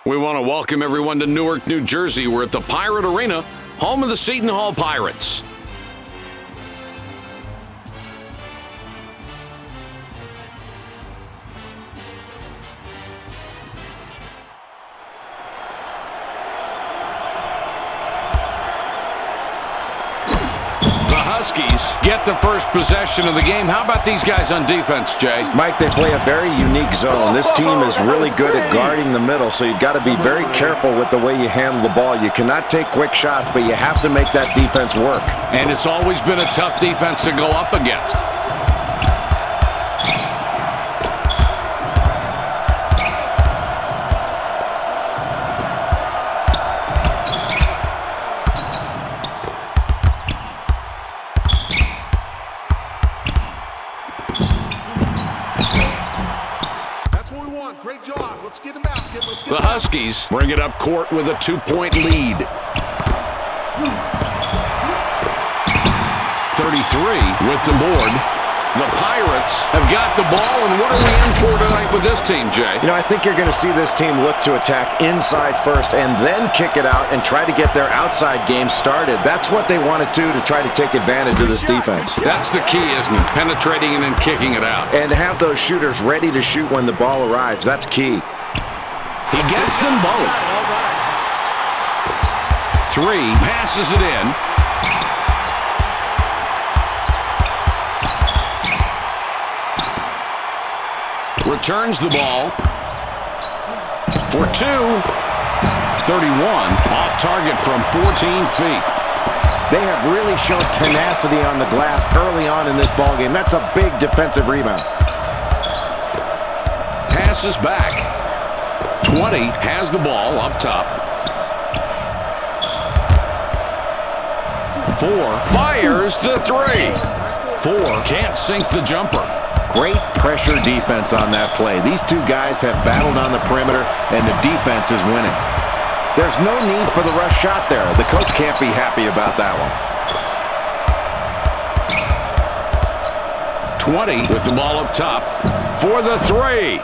We want to welcome everyone to Newark, New Jersey. We're at the Pirate Arena, home of the Seton Hall Pirates. Huskies get the first possession of the game. How about these guys on defense, Jay? Mike, they play a very unique zone. This team is really good at guarding the middle, so you've got to be very careful with the way you handle the ball. You cannot take quick shots, but you have to make that defense work. And it's always been a tough defense to go up against. The Huskies bring it up court with a 2-point lead. 33 with the board. The Pirates have got the ball, and what are we in for tonight with this team, Jay? You know, I think you're going to see this team look to attack inside first and then kick it out and try to get their outside game started. That's what they want to do to try to take advantage of this defense. That's the key, isn't it? Penetrating and then kicking it out. And to have those shooters ready to shoot when the ball arrives, that's key. He gets them both. 3, passes it in. Returns the ball for 2. 31, off target from 14 feet. They have really shown tenacity on the glass early on in this ballgame. That's a big defensive rebound. Passes back. 20 has the ball up top. 4 fires the 3. 4 can't sink the jumper. Great pressure defense on that play. These two guys have battled on the perimeter, and the defense is winning. There's no need for the rush shot there. The coach can't be happy about that one. 20 with the ball up top for the 3.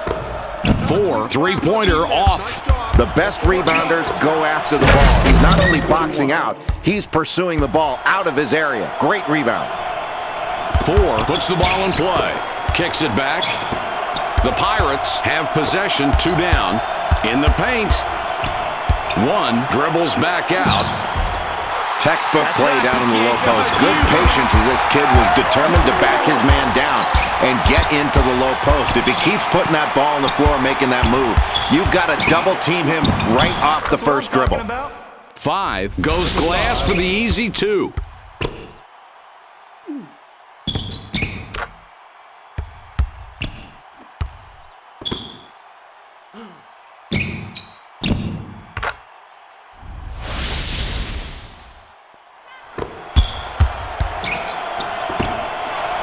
4 3-pointer off. The best rebounders go after the ball. He's not only boxing out, he's pursuing the ball out of his area. Great rebound. 4 puts the ball in play. Kicks it back. The Pirates have possession, 2 down. In the paint. 1 dribbles back out. Textbook play down in the low post. Good patience as this kid was determined to back his man down and get into the low post. If he keeps putting that ball on the floor and making that move, you've got to double team him right off the first dribble. 5 goes glass for the easy 2.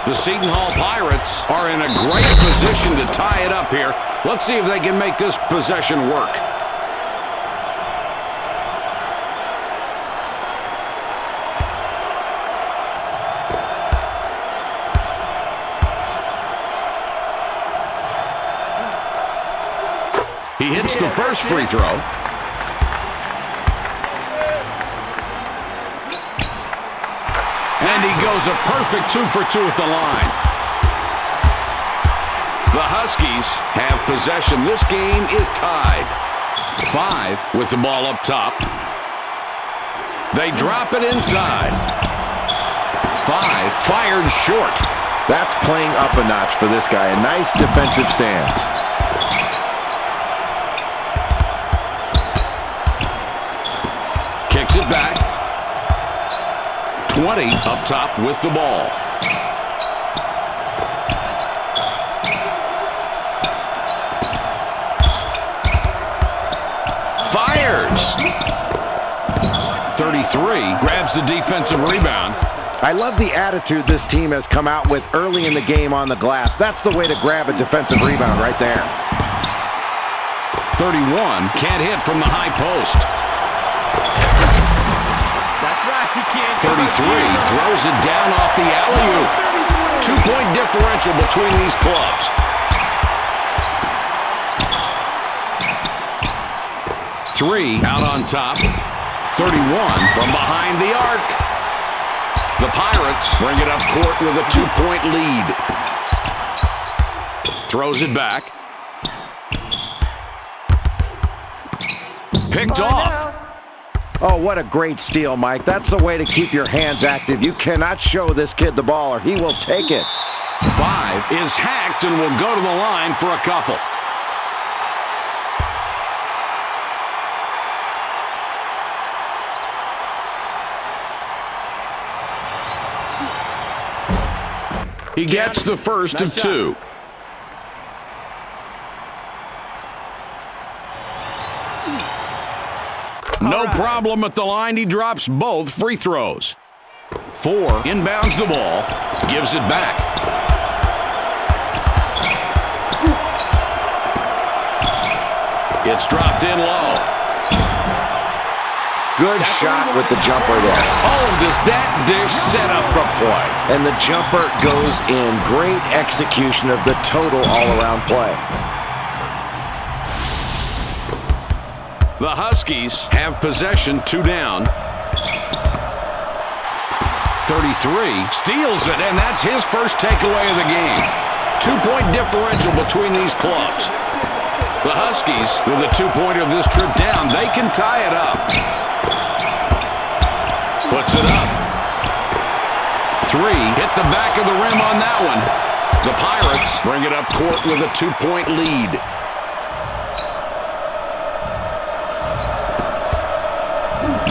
The Seton Hall Pirates are in a great position to tie it up here. Let's see if they can make this possession work. He hits the first free throw. And he goes a perfect 2 for 2 at the line. The Huskies have possession. This game is tied. 5 with the ball up top. They drop it inside. 5 fired short. That's playing up a notch for this guy. A nice defensive stance. Kicks it back. 20 up top with the ball. Fires. 33 grabs the defensive rebound. I love the attitude this team has come out with early in the game on the glass. That's the way to grab a defensive rebound right there. 31 can't hit from the high post. 33 throws it down off the alley-oop. 2-point differential between these clubs. 3 out on top. 31 from behind the arc. The Pirates bring it up court with a 2-point lead. Throws it back. Picked off. Oh, what a great steal, Mike. That's the way to keep your hands active. You cannot show this kid the ball or he will take it. 5 is hacked and will go to the line for a couple. He gets the first of 2. No problem at the line. He drops both free throws. 4 inbounds the ball. Gives it back. It's dropped in low. Good shot with the jumper there. Oh, does that dish set up the play? And the jumper goes in. Great execution of the total all-around play. The Huskies have possession, 2 down. 33 steals it, and that's his first takeaway of the game. 2-point differential between these clubs. The Huskies, with a 2-pointer this trip down, they can tie it up. Puts it up. 3 hit the back of the rim on that one. The Pirates bring it up court with a 2-point lead.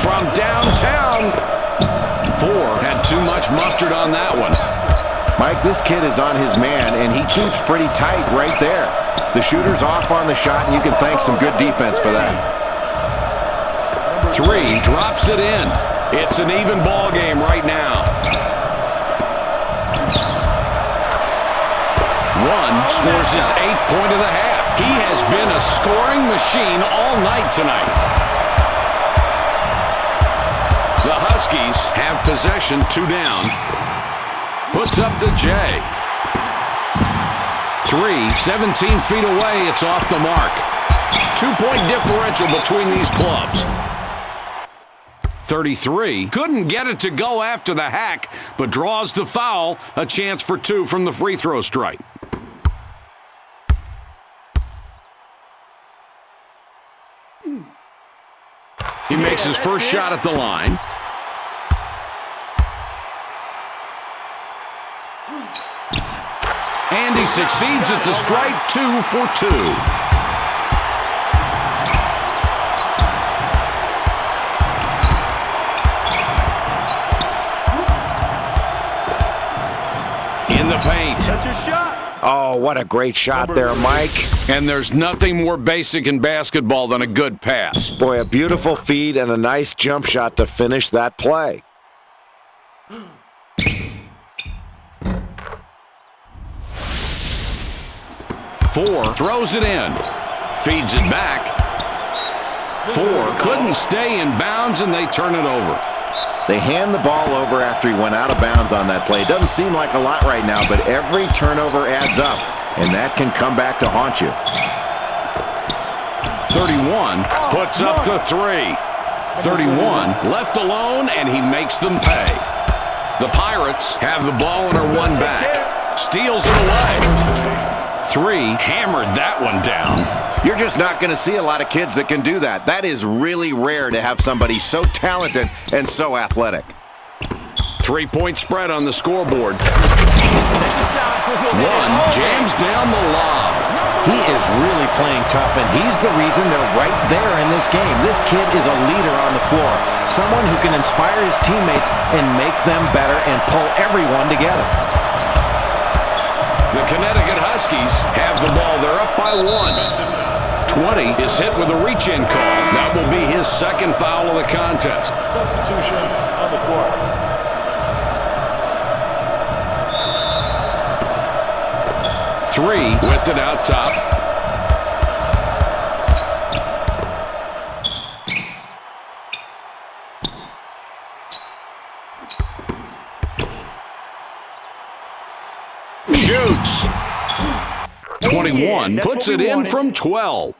From downtown. 4 had too much mustard on that one. Mike, this kid is on his man, and he keeps pretty tight right there. The shooter's off on the shot, and you can thank some good defense for that. 3 drops it in. It's an even ball game right now. 1 scores his 8th point of the half. He has been a scoring machine all night tonight. The Huskies have possession, 2 down. Puts up to Jay. 3, 17 feet away. It's off the mark. 2-point differential between these clubs. 33 couldn't get it to go after the hack, but draws the foul. A chance for 2 from the free throw strike. He makes his first shot at the line. And he succeeds at the strike. 2 for 2. In the paint. That's your shot. Oh, what a great shot there, Mike. And there's nothing more basic in basketball than a good pass. Boy, a beautiful feed and a nice jump shot to finish that play. 4 throws it in. Feeds it back. 4 couldn't stay in bounds, and they turn it over. They hand the ball over after he went out of bounds on that play. It doesn't seem like a lot right now, but every turnover adds up, and that can come back to haunt you. 31 puts up the 3. 31 left alone, and he makes them pay. The Pirates have the ball and are 1 back. Steals it away. 3 hammered that one down. You're just not going to see a lot of kids that can do that. That is really rare to have somebody so talented and so athletic. 3-point spread on the scoreboard. 1 jams down the lob. He is really playing tough, and he's the reason they're right there in this game. This kid is a leader on the floor, someone who can inspire his teammates and make them better and pull everyone together. The Connecticut Huskies have the ball. They're up by 1. 20 is hit with a reach-in call. That will be his second foul of the contest. Substitution on the court. Three whipped it out top. Shoots. 21 puts it in from 12.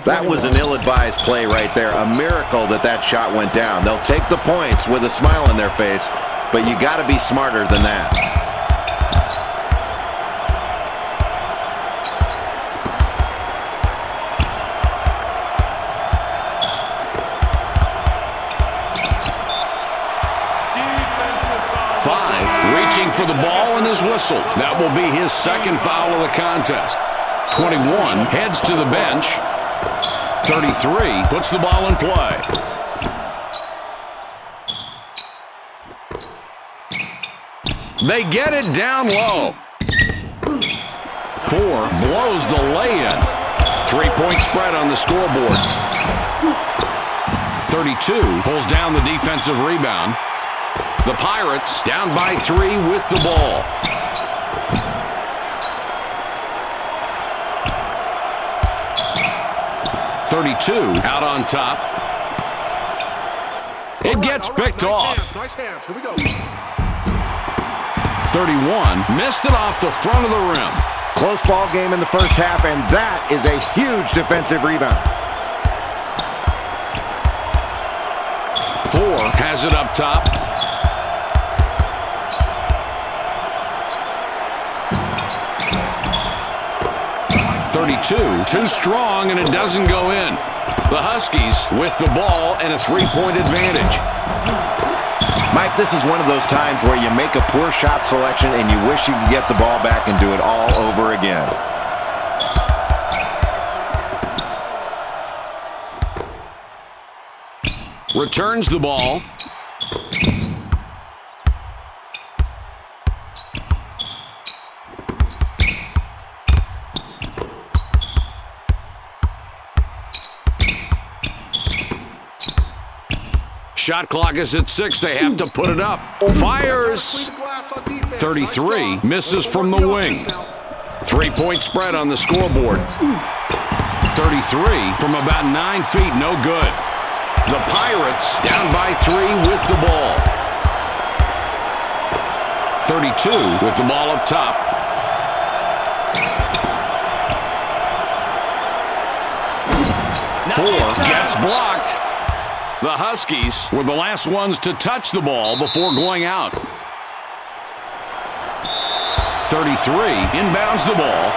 That was an ill-advised play right there. A miracle that that shot went down. They'll take the points with a smile on their face, but you got to be smarter than that. Reaching for the ball and his whistle. That will be his second foul of the contest. 21 heads to the bench. 33 puts the ball in play. They get it down low. 4 blows the lay-in. 3-point spread on the scoreboard. 32 pulls down the defensive rebound. The Pirates down by 3 with the ball. .32 out on top. It gets picked off. Nice hands. Here we go. 31 missed it off the front of the rim. Close ball game in the first half, and that is a huge defensive rebound. 4 has it up top. 32, too strong, and it doesn't go in. The Huskies with the ball and a 3-point advantage. Mike, this is one of those times where you make a poor shot selection and you wish you could get the ball back and do it all over again. Returns the ball. Shot clock is at 6. They have to put it up. Fires. 33 misses from the wing. 3-point spread on the scoreboard. 33 from about 9 feet. No good. The Pirates down by 3 with the ball. 32 with the ball up top. Four gets blocked. The Huskies were the last ones to touch the ball before going out. 33 inbounds the ball.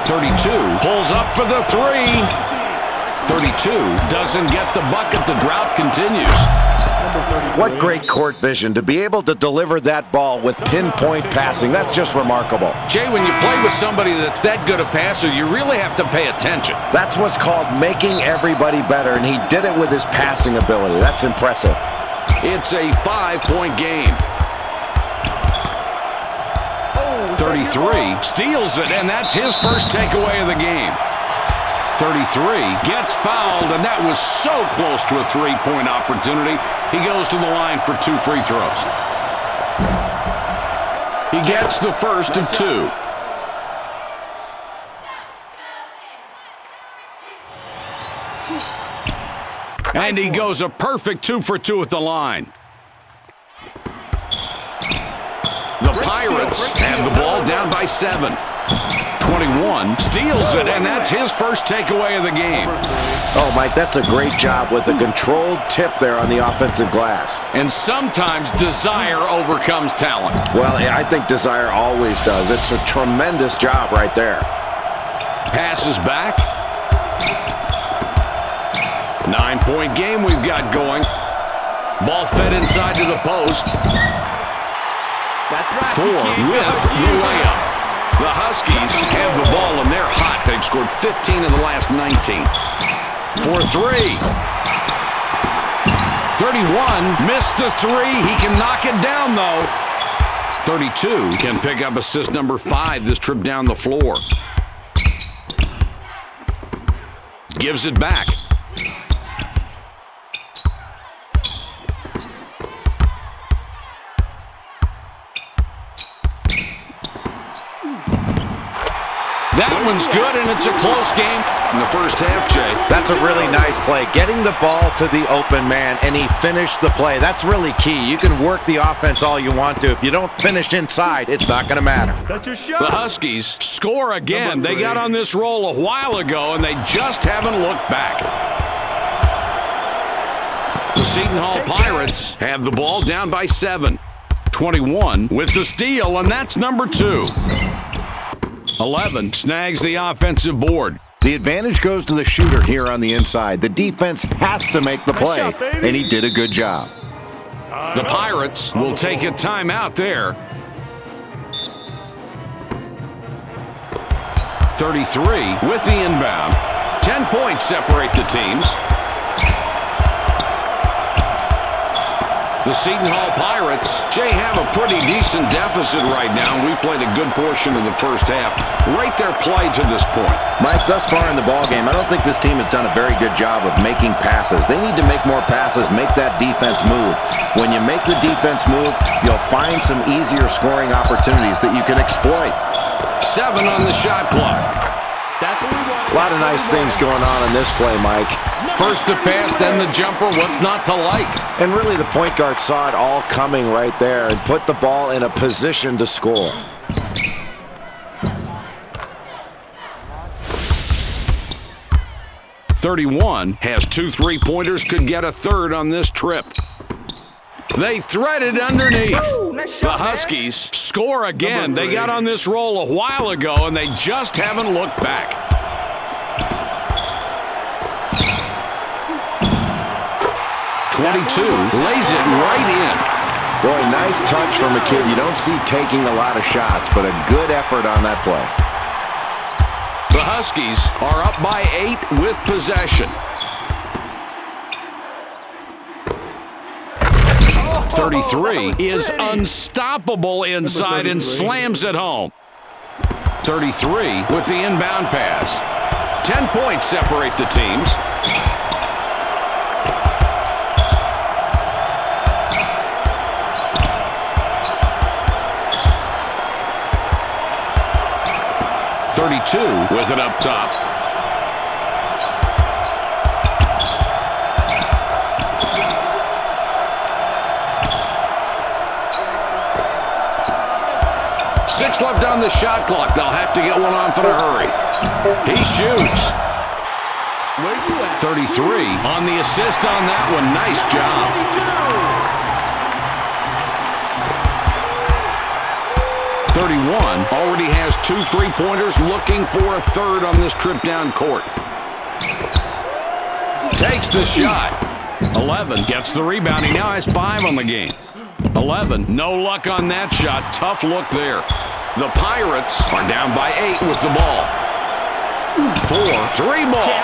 .32 pulls up for the 3. 32 doesn't get the bucket. The drought continues. What great court vision to be able to deliver that ball with pinpoint passing. That's just remarkable. Jay, when you play with somebody that's that good a passer, you really have to pay attention. That's what's called making everybody better, and he did it with his passing ability. That's impressive. It's a 5-point game. 33 steals it, and that's his first takeaway of the game. 33 gets fouled, and that was so close to a 3-point opportunity. He goes to the line for 2 free throws. He gets the first of 2. And he goes a perfect 2 for 2 at the line. The Pirates have the ball down by 7. 21 steals it, and that's his first takeaway of the game. Oh, Mike, that's a great job with a controlled tip there on the offensive glass. And sometimes desire overcomes talent. Well, I think desire always does. It's a tremendous job right there. Passes back. 9-point game we've got going. Ball fed inside to the post. That's right. 4 with the layup. The Huskies have the ball, and they're hot. They've scored 15 of the last 19. For 3. 31 missed the 3. He can knock it down, though. 32 can pick up assist number 5 this trip down the floor. Gives it back. That one's good, and it's a close game in the first half, Jay. That's a really nice play. Getting the ball to the open man, and he finished the play. That's really key. You can work the offense all you want to. If you don't finish inside, it's not going to matter. That's your shot. The Huskies score again. They got on this roll a while ago, and they just haven't looked back. The Seton Hall Pirates have the ball down by 7. 21 with the steal, and that's number 2. 11 snags the offensive board. The advantage goes to the shooter here on the inside. The defense has to make the play, and he did a good job. The Pirates will take a timeout there. 33 with the inbound. 10 points separate the teams. The Seton Hall Pirates, Jay, have a pretty decent deficit right now, and we played a good portion of the first half. Rate their play to this point. Mike, thus far in the ballgame, I don't think this team has done a very good job of making passes. They need to make more passes, make that defense move. When you make the defense move, you'll find some easier scoring opportunities that you can exploit. 7 on the shot clock. That's what we want. A lot of nice things going on in this play, Mike. First the pass, then the jumper. What's not to like? And really, the point guard saw it all coming right there and put the ball in a position to score. .31 has 2 3-pointers, could get a third on this trip. They threaded underneath. The Huskies score again. They got on this roll a while ago, and they just haven't looked back. 22 lays it right in. Boy, nice touch from a kid you don't see taking a lot of shots, but a good effort on that play. The Huskies are up by 8 with possession. 33 is unstoppable inside and slams it home. 33 with the inbound pass. 10 points separate the teams. .32 with it up top. Six left on the shot clock. They'll have to get one off in a hurry. He shoots. 33 on the assist on that one. Nice job. 31 already has 2 3-pointers, looking for a third on this trip down court. Takes the shot. 11 gets the rebound. He now has 5 on the game. 11, no luck on that shot. Tough look there. The Pirates are down by 8 with the ball. 4-3 ball.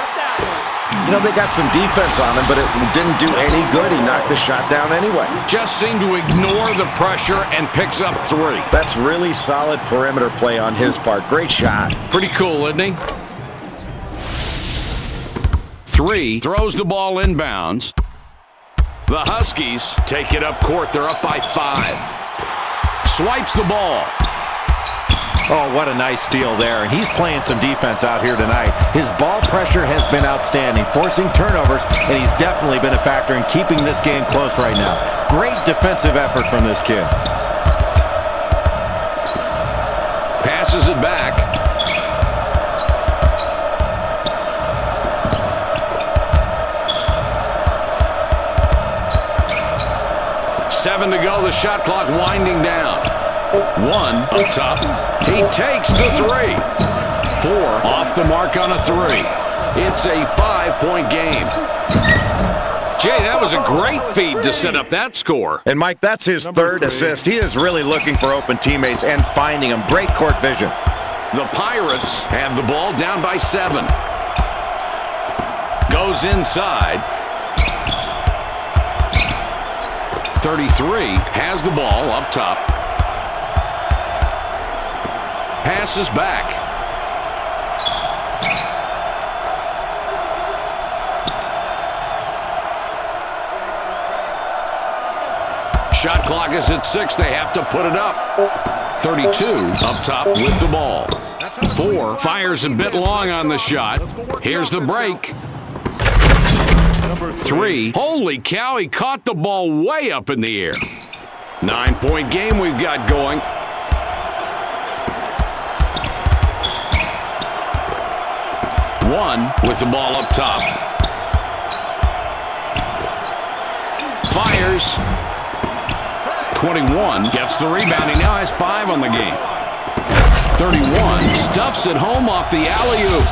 You know, they got some defense on him, but it didn't do any good. He knocked the shot down anyway. Just seemed to ignore the pressure and picks up 3. That's really solid perimeter play on his part. Great shot. Pretty cool, isn't he? 3 throws the ball inbounds. The Huskies take it up court. They're up by 5. Swipes the ball. Oh, what a nice steal there. And he's playing some defense out here tonight. His ball pressure has been outstanding, forcing turnovers, and he's definitely been a factor in keeping this game close right now. Great defensive effort from this kid. Passes it back. Seven to go. The shot clock winding down. 1 up top. He takes the 3. 4 off the mark on a 3. It's a 5-point game. Jay, that was a great feed to set up that score. And, Mike, that's his third assist. He is really looking for open teammates and finding them. Great court vision. The Pirates have the ball down by 7. Goes inside. 33 has the ball up top. Passes back. shot clock is at 6. They have to put it up. 32 up top with the ball. 4 fires a bit long on the shot. Here's the break. 3. Holy cow, he caught the ball way up in the air. 9-point game we've got going. One with the ball up top. Fires. 21 gets the rebound. He now has 5 on the game. 31 stuffs it home off the alley-oop.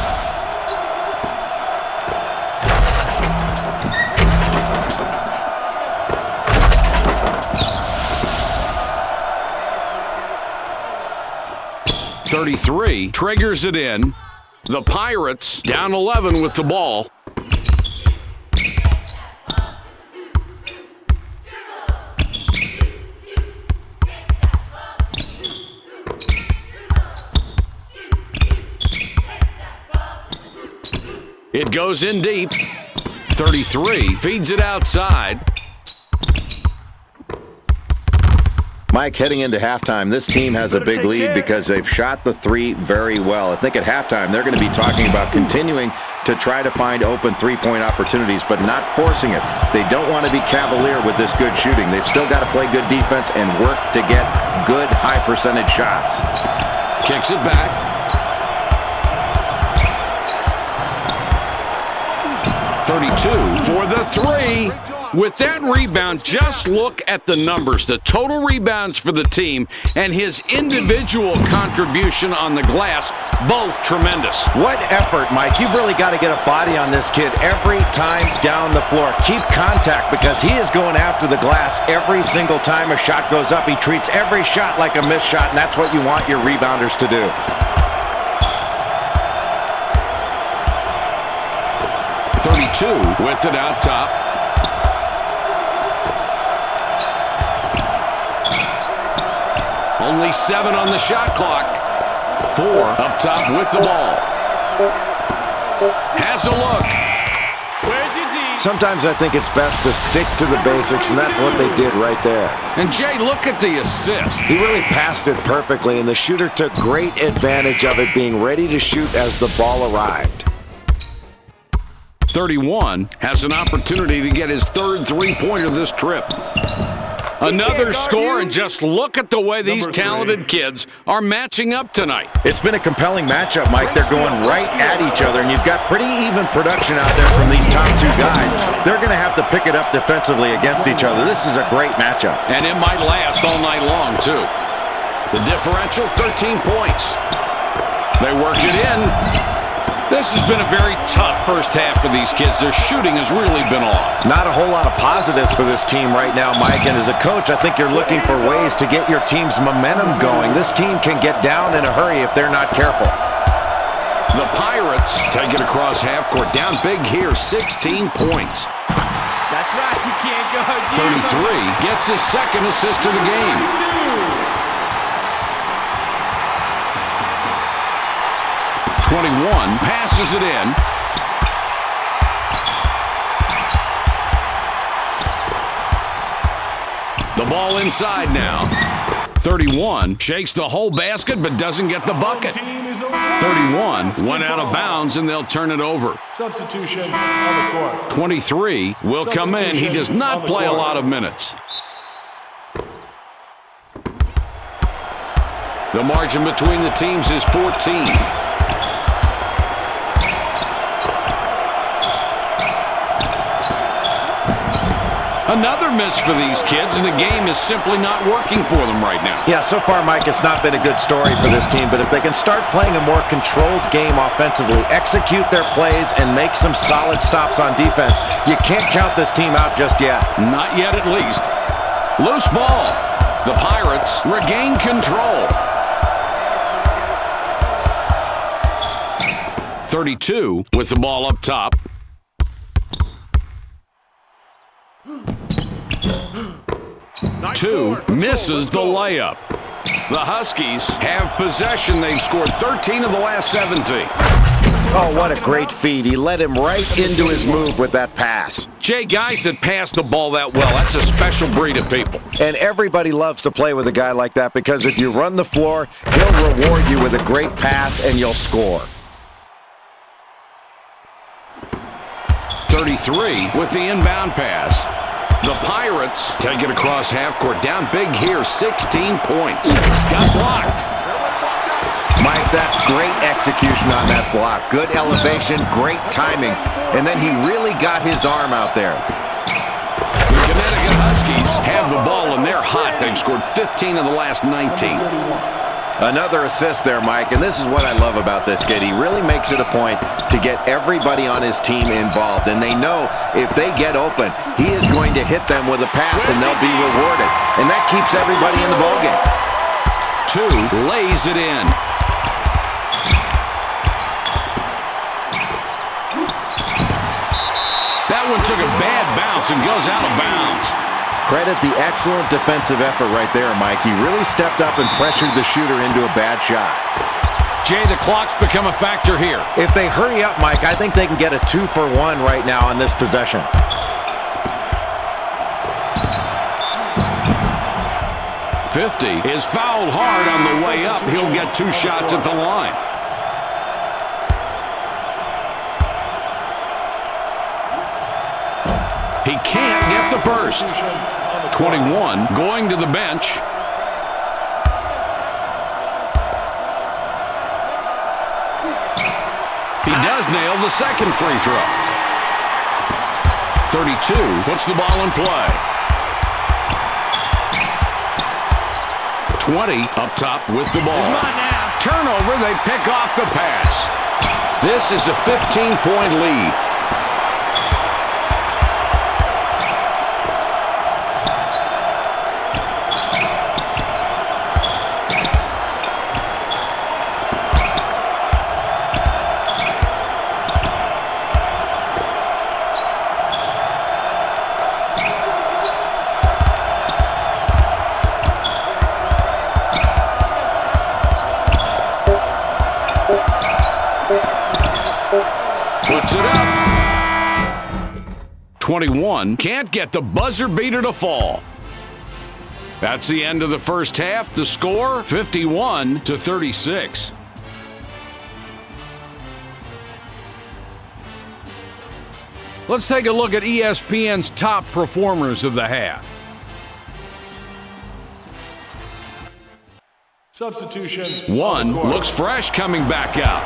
.33 triggers it in. The Pirates down 11 with the ball. It goes in deep. 33 feeds it outside. Mike, heading into halftime, this team has a big lead because they've shot the 3 very well. I think at halftime they're going to be talking about continuing to try to find open three-point opportunities, but not forcing it. They don't want to be cavalier with this good shooting. They've still got to play good defense and work to get good high-percentage shots. Kicks it back. 32 for the 3. With that rebound, just look at the numbers. The total rebounds for the team and his individual contribution on the glass, both tremendous. What effort, Mike. You've really got to get a body on this kid every time down the floor. Keep contact because he is going after the glass every single time a shot goes up. He treats every shot like a missed shot, and that's what you want your rebounders to do. 32 with it out top. Only 7 on the shot clock. 4 up top with the ball. Has a look. Where's your D? Sometimes I think it's best to stick to the basics, and that's what they did right there. And Jay, look at the assist. He really passed it perfectly, and the shooter took great advantage of it, being ready to shoot as the ball arrived. 31 has an opportunity to get his 3rd three-pointer this trip. Another score, and just look at the way these talented kids are matching up tonight. It's been a compelling matchup, Mike. They're going right at each other, and you've got pretty even production out there from these top 2 guys. They're going to have to pick it up defensively against each other. This is a great matchup. And it might last all night long, too. The differential, 13 points. They work it in. This has been a very tough first half for these kids. Their shooting has really been off. Not a whole lot of positives for this team right now, Mike. And as a coach, I think you're looking for ways to get your team's momentum going. This team can get down in a hurry if they're not careful. The Pirates take it across half court. Down big here, 16 points. That's right. You can't go. 33 gets his 2nd assist of the game. 21 passes it in. The ball inside now. 31 shakes the whole basket but doesn't get the bucket. 31 went out of bounds and they'll turn it over. Substitution on the court. 23 will come in. He does not play a lot of minutes. The margin between the teams is 14. Another miss for these kids, and the game is simply not working for them right now. Yeah, so far, Mike, it's not been a good story for this team, but if they can start playing a more controlled game offensively, execute their plays, and make some solid stops on defense, you can't count this team out just yet. Not yet, at least. Loose ball. The Pirates regain control. 32 with the ball up top. Two misses the layup. The Huskies have possession. They've scored 13 of the last 17. Oh, what a great feed. He led him right into his move with that pass. Jay, guys that pass the ball that well, that's a special breed of people. And everybody loves to play with a guy like that because if you run the floor, he'll reward you with a great pass and you'll score. 33 with the inbound pass. The Pirates take it across half court. Down big here, 16 points. Got blocked. Mike, that's great execution on that block. Good elevation, great timing, and then he really got his arm out there. The Connecticut Huskies have the ball, and they're hot. They've scored 15 of the last 19. Another assist there, Mike, and this is what I love about this kid. He really makes it a point to get everybody on his team involved, and they know if they get open, he is going to hit them with a pass, and they'll be rewarded, and that keeps everybody in the ballgame. 2 lays it in. That one took a bad bounce and goes out of bounds. Credit the excellent defensive effort right there, Mike. He really stepped up and pressured the shooter into a bad shot. Jay, the clock's become a factor here. If they hurry up, Mike, I think they can get a 2-for-1 right now on this possession. .50 is fouled hard on the way up. He'll get 2 shots at the line. He can't get the first. 21 going to the bench. He does nail the second free throw. 32 puts the ball in play. 20 up top with the ball. Turnover, they pick off the pass. This is a 15-point lead. Puts it up. 21 can't get the buzzer beater to fall. That's the end of the first half. The score, 51-36. Let's take a look at ESPN's top performers of the half. Substitution. 1 looks fresh coming back out.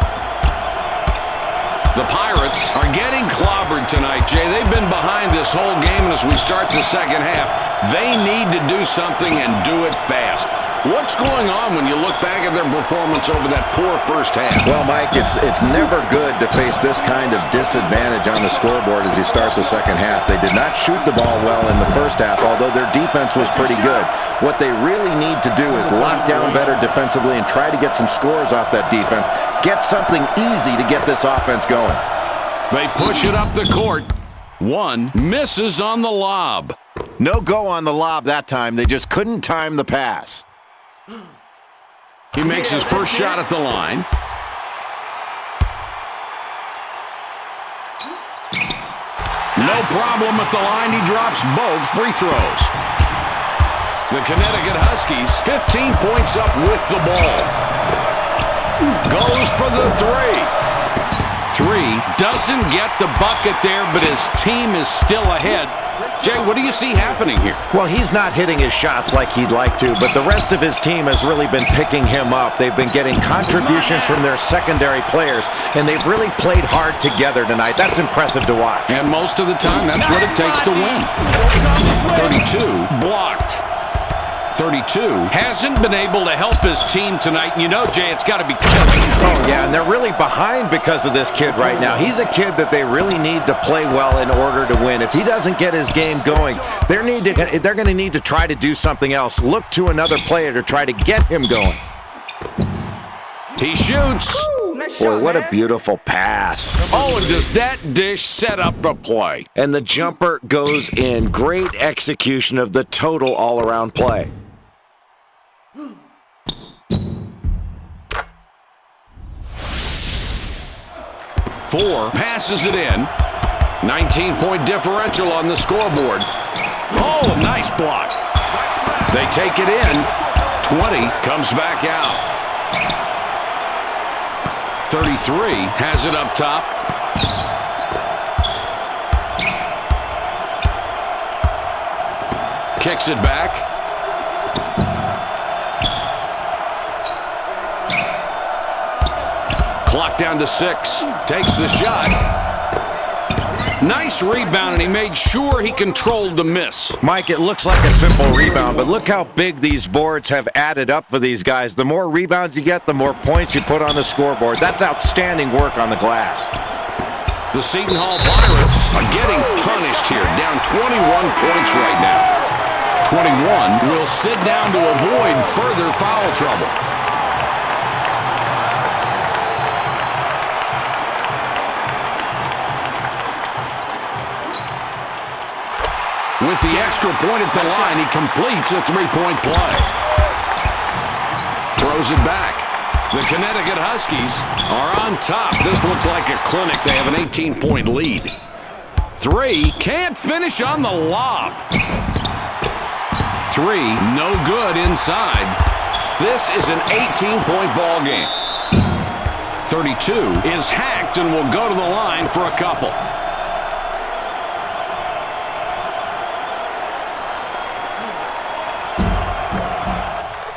The Pirates are getting clobbered tonight, Jay. They've been behind this whole game, and as we start the second half, they need to do something and do it fast. What's going on when you look back at their performance over that poor first half? Well, Mike, it's never good to face this kind of disadvantage on the scoreboard as you start the second half. They did not shoot the ball well in the first half, although their defense was pretty good. What they really need to do is lock down better defensively and try to get some scores off that defense. Get something easy to get this offense going. They push it up the court. 1 misses on the lob. No go on the lob that time. They just couldn't time the pass. He makes his first shot at the line. No problem at the line. He drops both free throws. The Connecticut Huskies, 15 points up with the ball. Goes for the 3. Doesn't get the bucket there, but his team is still ahead. Jay, what do you see happening here? Well, he's not hitting his shots like he'd like to, but the rest of his team has really been picking him up. They've been getting contributions from their secondary players, and they've really played hard together tonight. That's impressive to watch. And most of the time, that's what it takes to win. 32 blocked. 32 hasn't been able to help his team tonight. And you know, Jay, it's got to be killing. Oh, yeah, and they're really behind because of this kid right now. He's a kid that they really need to play well in order to win. If he doesn't get his game going, they're going to need to try to do something else. Look to another player to try to get him going. He shoots. Boy, what a beautiful pass. Oh, and does that dish set up the play? And the jumper goes in. Great execution of the total all-around play. 4 passes it in. 19-point differential on the scoreboard. Oh, nice block. They take it in. 20 comes back out. 33 has it up top. Kicks it back. Clock down to 6. Takes the shot. Nice rebound, and he made sure he controlled the miss. Mike, it looks like a simple rebound, but look how big these boards have added up for these guys. The more rebounds you get, the more points you put on the scoreboard. That's outstanding work on the glass. The Seton Hall Pirates are getting punished here, down 21 points right now. 21 will sit down to avoid further foul trouble. With the extra point at the line, he completes a three-point play. Throws it back. The Connecticut Huskies are on top. This looks like a clinic. They have an 18-point lead. 3, can't finish on the lob. 3, no good inside. This is an 18-point ball game. 32 is hacked and will go to the line for a couple.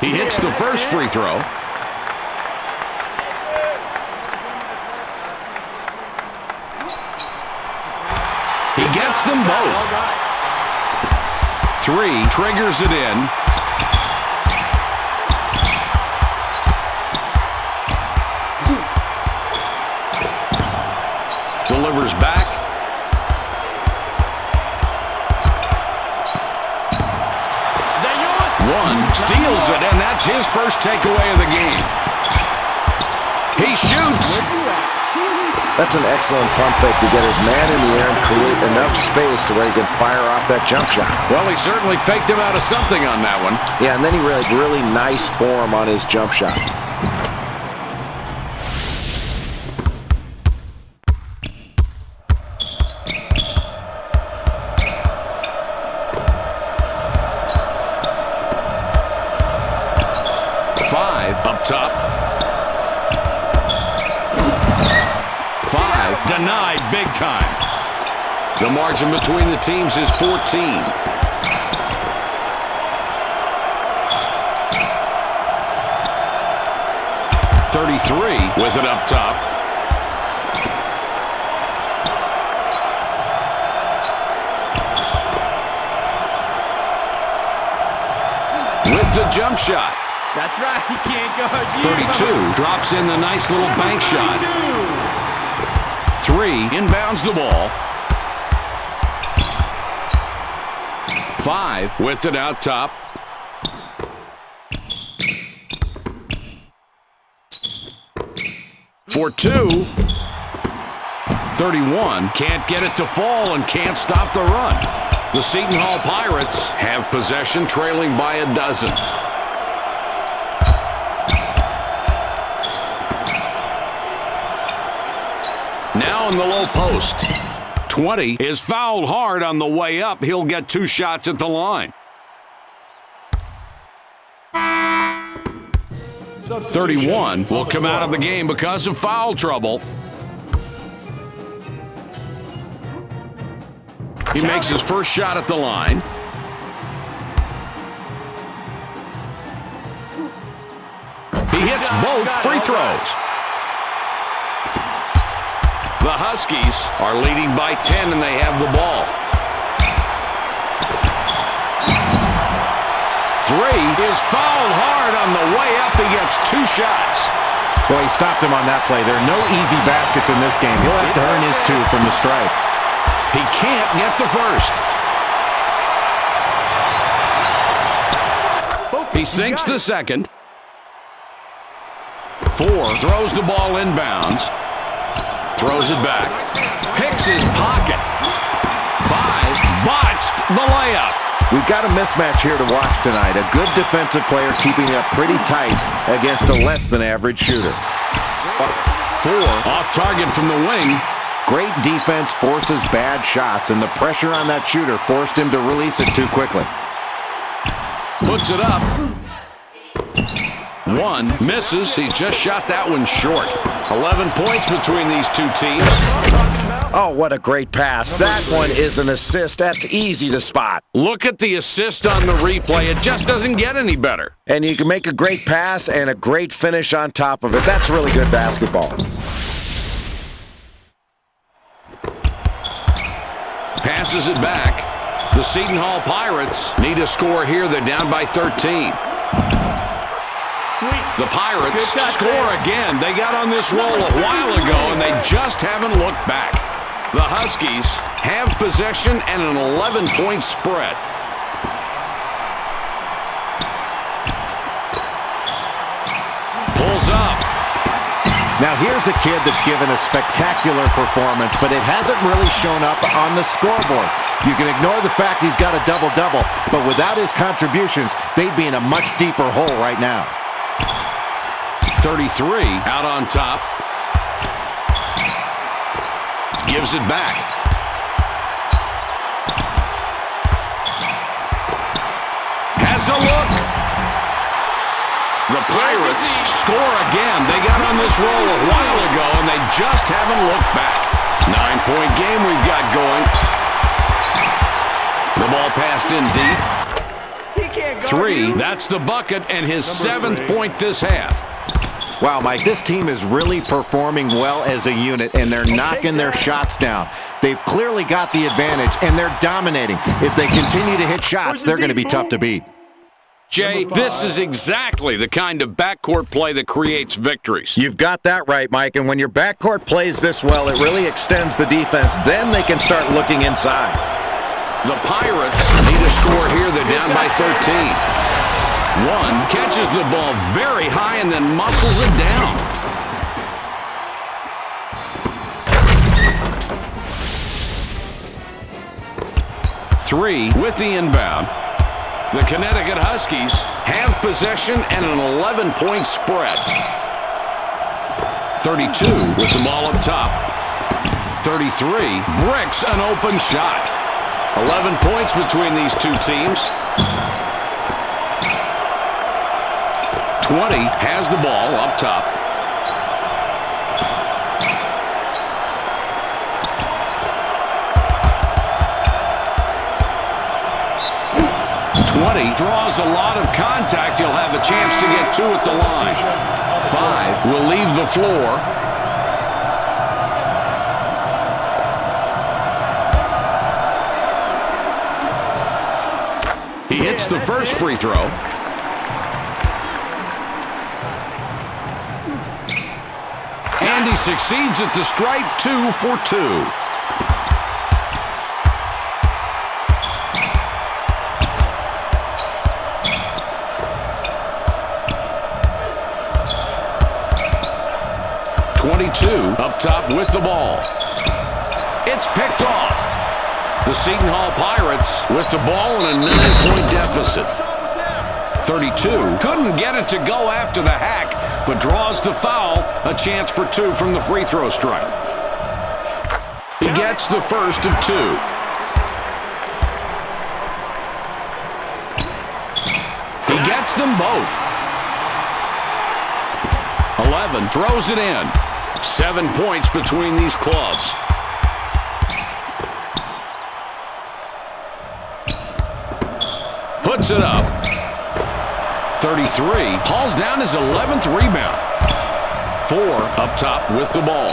He hits the first free throw. He gets them both. 3, triggers it in. Delivers back. Steals it, and that's his first takeaway of the game. He shoots. That's an excellent pump fake to get his man in the air and create enough space to where he can fire off that jump shot. Well, he certainly faked him out of something on that one. Yeah, and then he really nice form on his jump shot. Up top. 5 denied big time. The margin between the teams is 14. 33 with it up top. With the jump shot. That's right, he can't go. 32 drops in the nice little bank shot. 3 inbounds the ball. 5 with it out top. For 2. 31 can't get it to fall and can't stop the run. The Seton Hall Pirates have possession, trailing by a dozen. Now in the low post. 20 is fouled hard on the way up. He'll get 2 shots at the line. 31 will come out of the game because of foul trouble. He makes his first shot at the line. He hits both free throws. The Huskies are leading by 10, and they have the ball. 3 is fouled hard on the way up. He gets 2 shots. Boy, he stopped him on that play. There are no easy baskets in this game. He'll have to earn his 2 from the stripe. He can't get the first. He sinks the second. 4 throws the ball inbounds. Throws it back. Picks his pocket. 5 botched the layup. We've got a mismatch here to watch tonight. A good defensive player keeping it up pretty tight against a less than average shooter. 4 off target from the wing. Great defense forces bad shots, and the pressure on that shooter forced him to release it too quickly. Puts it up. 1 misses. He just shot that one short. 11 points between these two teams. Oh, what a great pass. That one is an assist. That's easy to spot. Look at the assist on the replay. It just doesn't get any better. And you can make a great pass and a great finish on top of it. That's really good basketball. Passes it back. The Seton Hall Pirates need a score here. They're down by 13. Sweet. The Pirates Good touch, score man. again. They got on this roll a while ago, and they just haven't looked back. The Huskies have possession and an 11-point spread. Pulls up. Now here's a kid that's given a spectacular performance, but it hasn't really shown up on the scoreboard. You can ignore the fact he's got a double-double, but without his contributions, they'd be in a much deeper hole right now. 33 out on top. Gives it back. Has a look. The Pirates score again. They got on this roll a while ago, and they just haven't looked back. 9-point game we've got going. The ball passed in deep. He can't guard 3, you. that's the bucket, and his 7th point this half. Wow, Mike, this team is really performing well as a unit, and they're knocking their shots down. They've clearly got the advantage, and they're dominating. If they continue to hit shots, they're going to be tough to beat. Jay, this is exactly the kind of backcourt play that creates victories. You've got that right, Mike. And when your backcourt plays this well, it really extends the defense. Then they can start looking inside. The Pirates need a score here. They're down by 13. 1 catches the ball very high and then muscles it down. Three with the inbound. The Connecticut Huskies have possession and an 11-point spread. 32 with the ball up top. 33 bricks an open shot. 11 points between these two teams. 20 has the ball up top. Draws a lot of contact. He'll have a chance to get 2 at the line. 5 will leave the floor. He hits the first free throw. And he succeeds at the stripe. 2 for 2. Up top with the ball. It's picked off. The Seton Hall Pirates with the ball in a 9-point deficit. 32 couldn't get it to go after the hack, but draws the foul. A chance for 2 from the free throw stripe. He gets the first of 2. He gets them both. 11 throws it in. 7 points between these clubs. Puts it up. 33 hauls down his 11th rebound. 4 up top with the ball.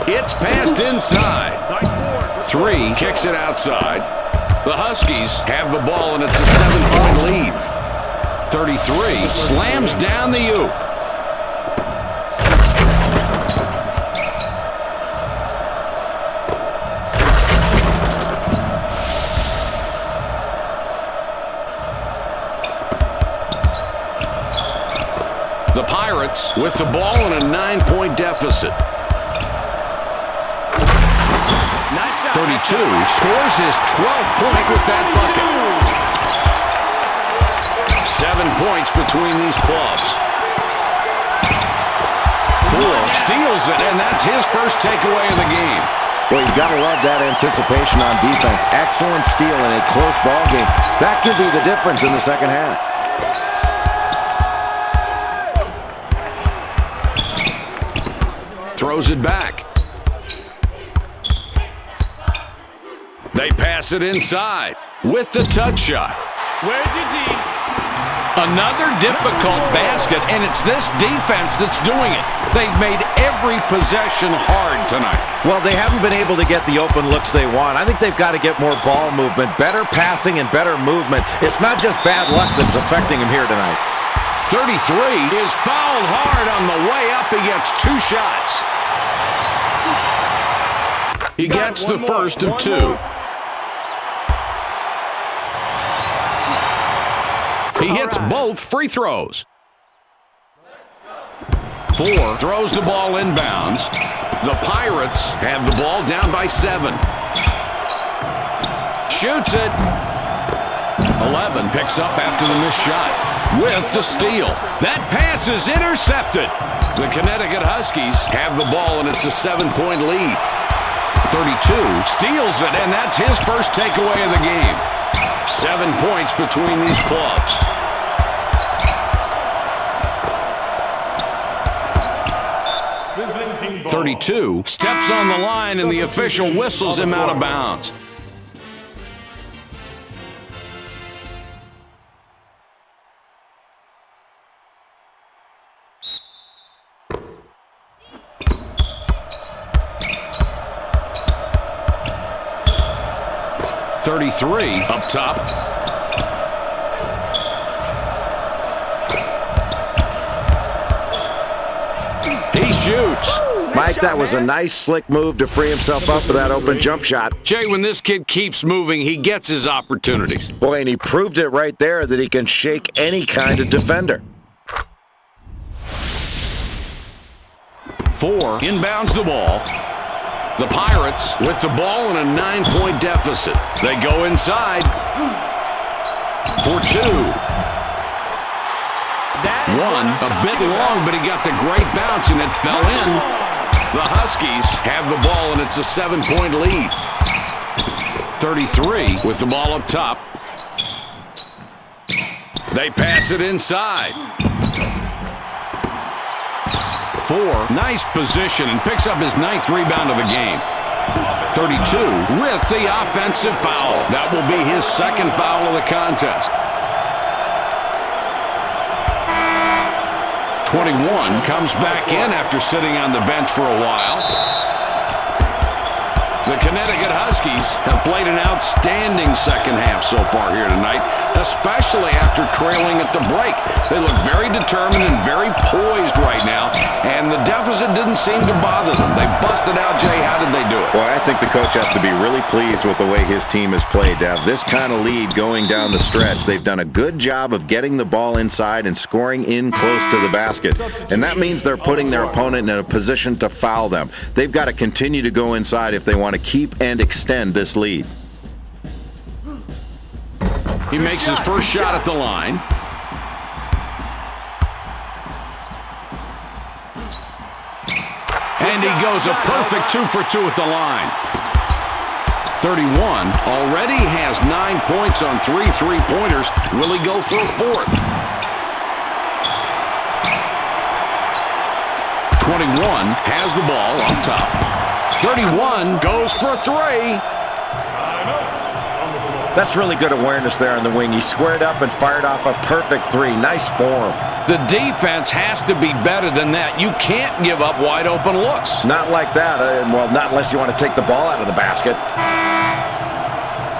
It's passed inside. 3 kicks it outside. The Huskies have the ball, and it's a 7-point lead. 33 slams down the oop. The Pirates with the ball in a 9-point deficit. 32 scores his 12th point with that bucket. 7 points between these clubs. 4 steals it, and that's his first takeaway of the game. Well, you've got to love that anticipation on defense. Excellent steal in a close ball game. That could be the difference in the second half. Throws it back. They pass it inside with the touch shot. Where's your D? Another difficult basket, and it's this defense that's doing it. They've made every possession hard tonight. Well, they haven't been able to get the open looks they want. I think they've got to get more ball movement, better passing and better movement. It's not just bad luck that's affecting him here tonight. 33 is fouled hard on the way up. He gets 2 shots. He gets the first of 2. He hits both free throws. 4 throws the ball inbounds. The Pirates have the ball down by 7. Shoots it. 11 picks up after the missed shot with the steal. That pass is intercepted. The Connecticut Huskies have the ball, and it's a 7-point lead. 32 steals it, and that's his first takeaway of the game. 7 points between these clubs. Visiting team ball. 32 steps on the line, and the official whistles him out of bounds. Up top. He shoots. Mike, that was a nice, slick move to free himself up for that open jump shot. Jay, when this kid keeps moving, he gets his opportunities. Boy, and he proved it right there that he can shake any kind of defender. 4 inbounds the ball. The Pirates with the ball in a 9-point deficit. They go inside for 2. 1 a bit long, but he got the great bounce, and it fell in. The Huskies have the ball, and it's a 7-point lead. 33 with the ball up top. They pass it inside. 4, nice position, and picks up his 9th rebound of the game. 32 with the offensive foul. That will be his 2nd foul of the contest. 21 comes back in after sitting on the bench for a while. The Connecticut Huskies have played an outstanding second half so far here tonight, especially after trailing at the break. They look very determined and very poised right now, and the deficit didn't seem to bother them. They busted out. Jay, how did they do it? Well, I think the coach has to be really pleased with the way his team has played. To have this kind of lead going down the stretch, they've done a good job of getting the ball inside and scoring in close to the basket. And that means they're putting their opponent in a position to foul them. They've got to continue to go inside if they want to keep and extend this lead. He makes his first shot at the line. And he goes a perfect 2 for 2 at the line. 31 already has 9 points on 3 3-pointers. Will he go for a 4th? 21 has the ball on top. 31 goes for 3. That's really good awareness there on the wing. He squared up and fired off a perfect 3. Nice form. The defense has to be better than that. You can't give up wide open looks. Not like that. Well, not unless you want to take the ball out of the basket.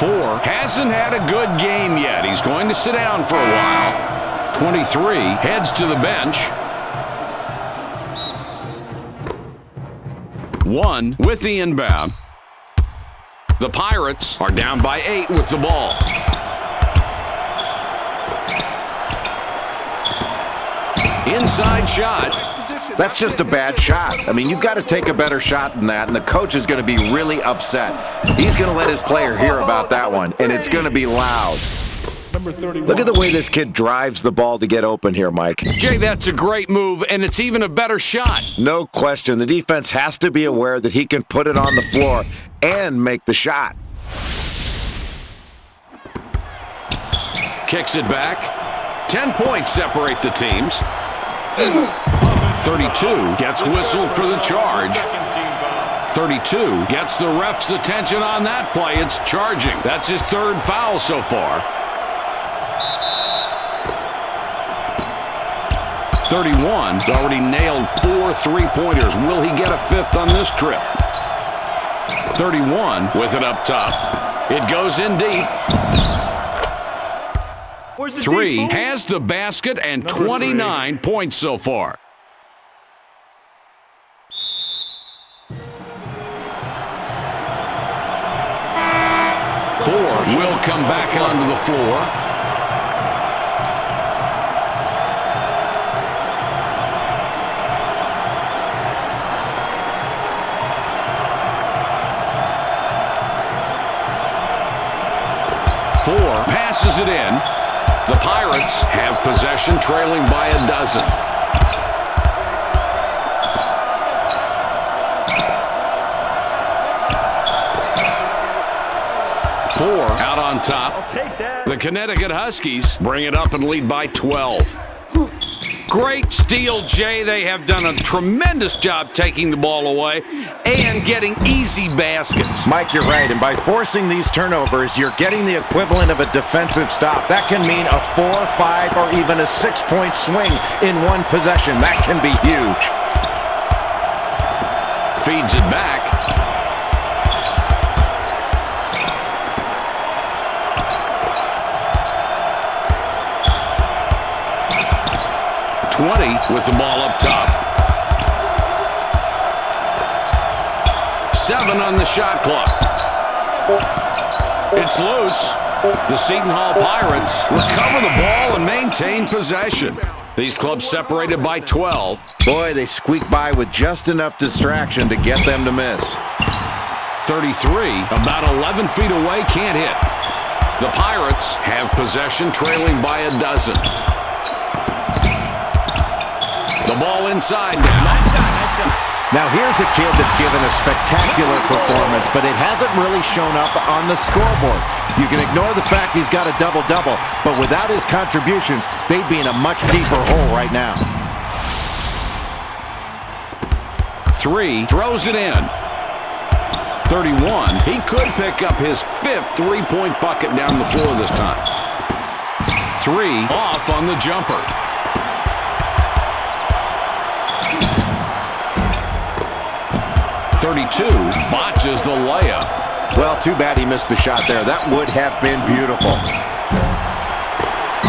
4 hasn't had a good game yet. He's going to sit down for a while. 23 heads to the bench. 1 with the inbound. The Pirates are down by 8 with the ball. Inside shot. That's just a bad shot. I mean, you've got to take a better shot than that, and the coach is going to be really upset. He's going to let his player hear about that one, and it's going to be loud. Number 31. Look at the way this kid drives the ball to get open here, Mike. Jay, that's a great move, and it's even a better shot. No question. The defense has to be aware that he can put it on the floor and make the shot. Kicks it back. 10 points separate the teams. 32 gets whistled for the charge. 32 gets the ref's attention on that play. It's charging. That's his third foul so far. 31's already nailed 4 3-pointers. Will he get a fifth on this trip? 31 with it up top. It goes in deep. 3 has the basket and 29 points so far. 4 will come back onto the floor. Passes it in. The Pirates have possession, trailing by a dozen. 4 out on top. I'll take that. The Connecticut Huskies bring it up and lead by 12. Great steal, Jay. They have done a tremendous job taking the ball away and getting easy baskets. Mike, you're right. And by forcing these turnovers, you're getting the equivalent of a defensive stop. That can mean a 4, 5, or even a 6-point swing in one possession. That can be huge. Feeds it back. With the ball up top. 7 on the shot clock. It's loose. The Seton Hall Pirates recover the ball and maintain possession. These clubs separated by 12. Boy, they squeak by with just enough distraction to get them to miss. 33, about 11 feet away, can't hit. The Pirates have possession, trailing by a dozen. The ball inside now. Nice shot. Now here's a kid that's given a spectacular performance, but it hasn't really shown up on the scoreboard. You can ignore the fact he's got a double-double, but without his contributions, they'd be in a much deeper hole right now. 3, throws it in. 31, he could pick up his 5th 3-point bucket down the floor this time. 3, off on the jumper. 32 botches the layup. Well, too bad he missed the shot there. That would have been beautiful.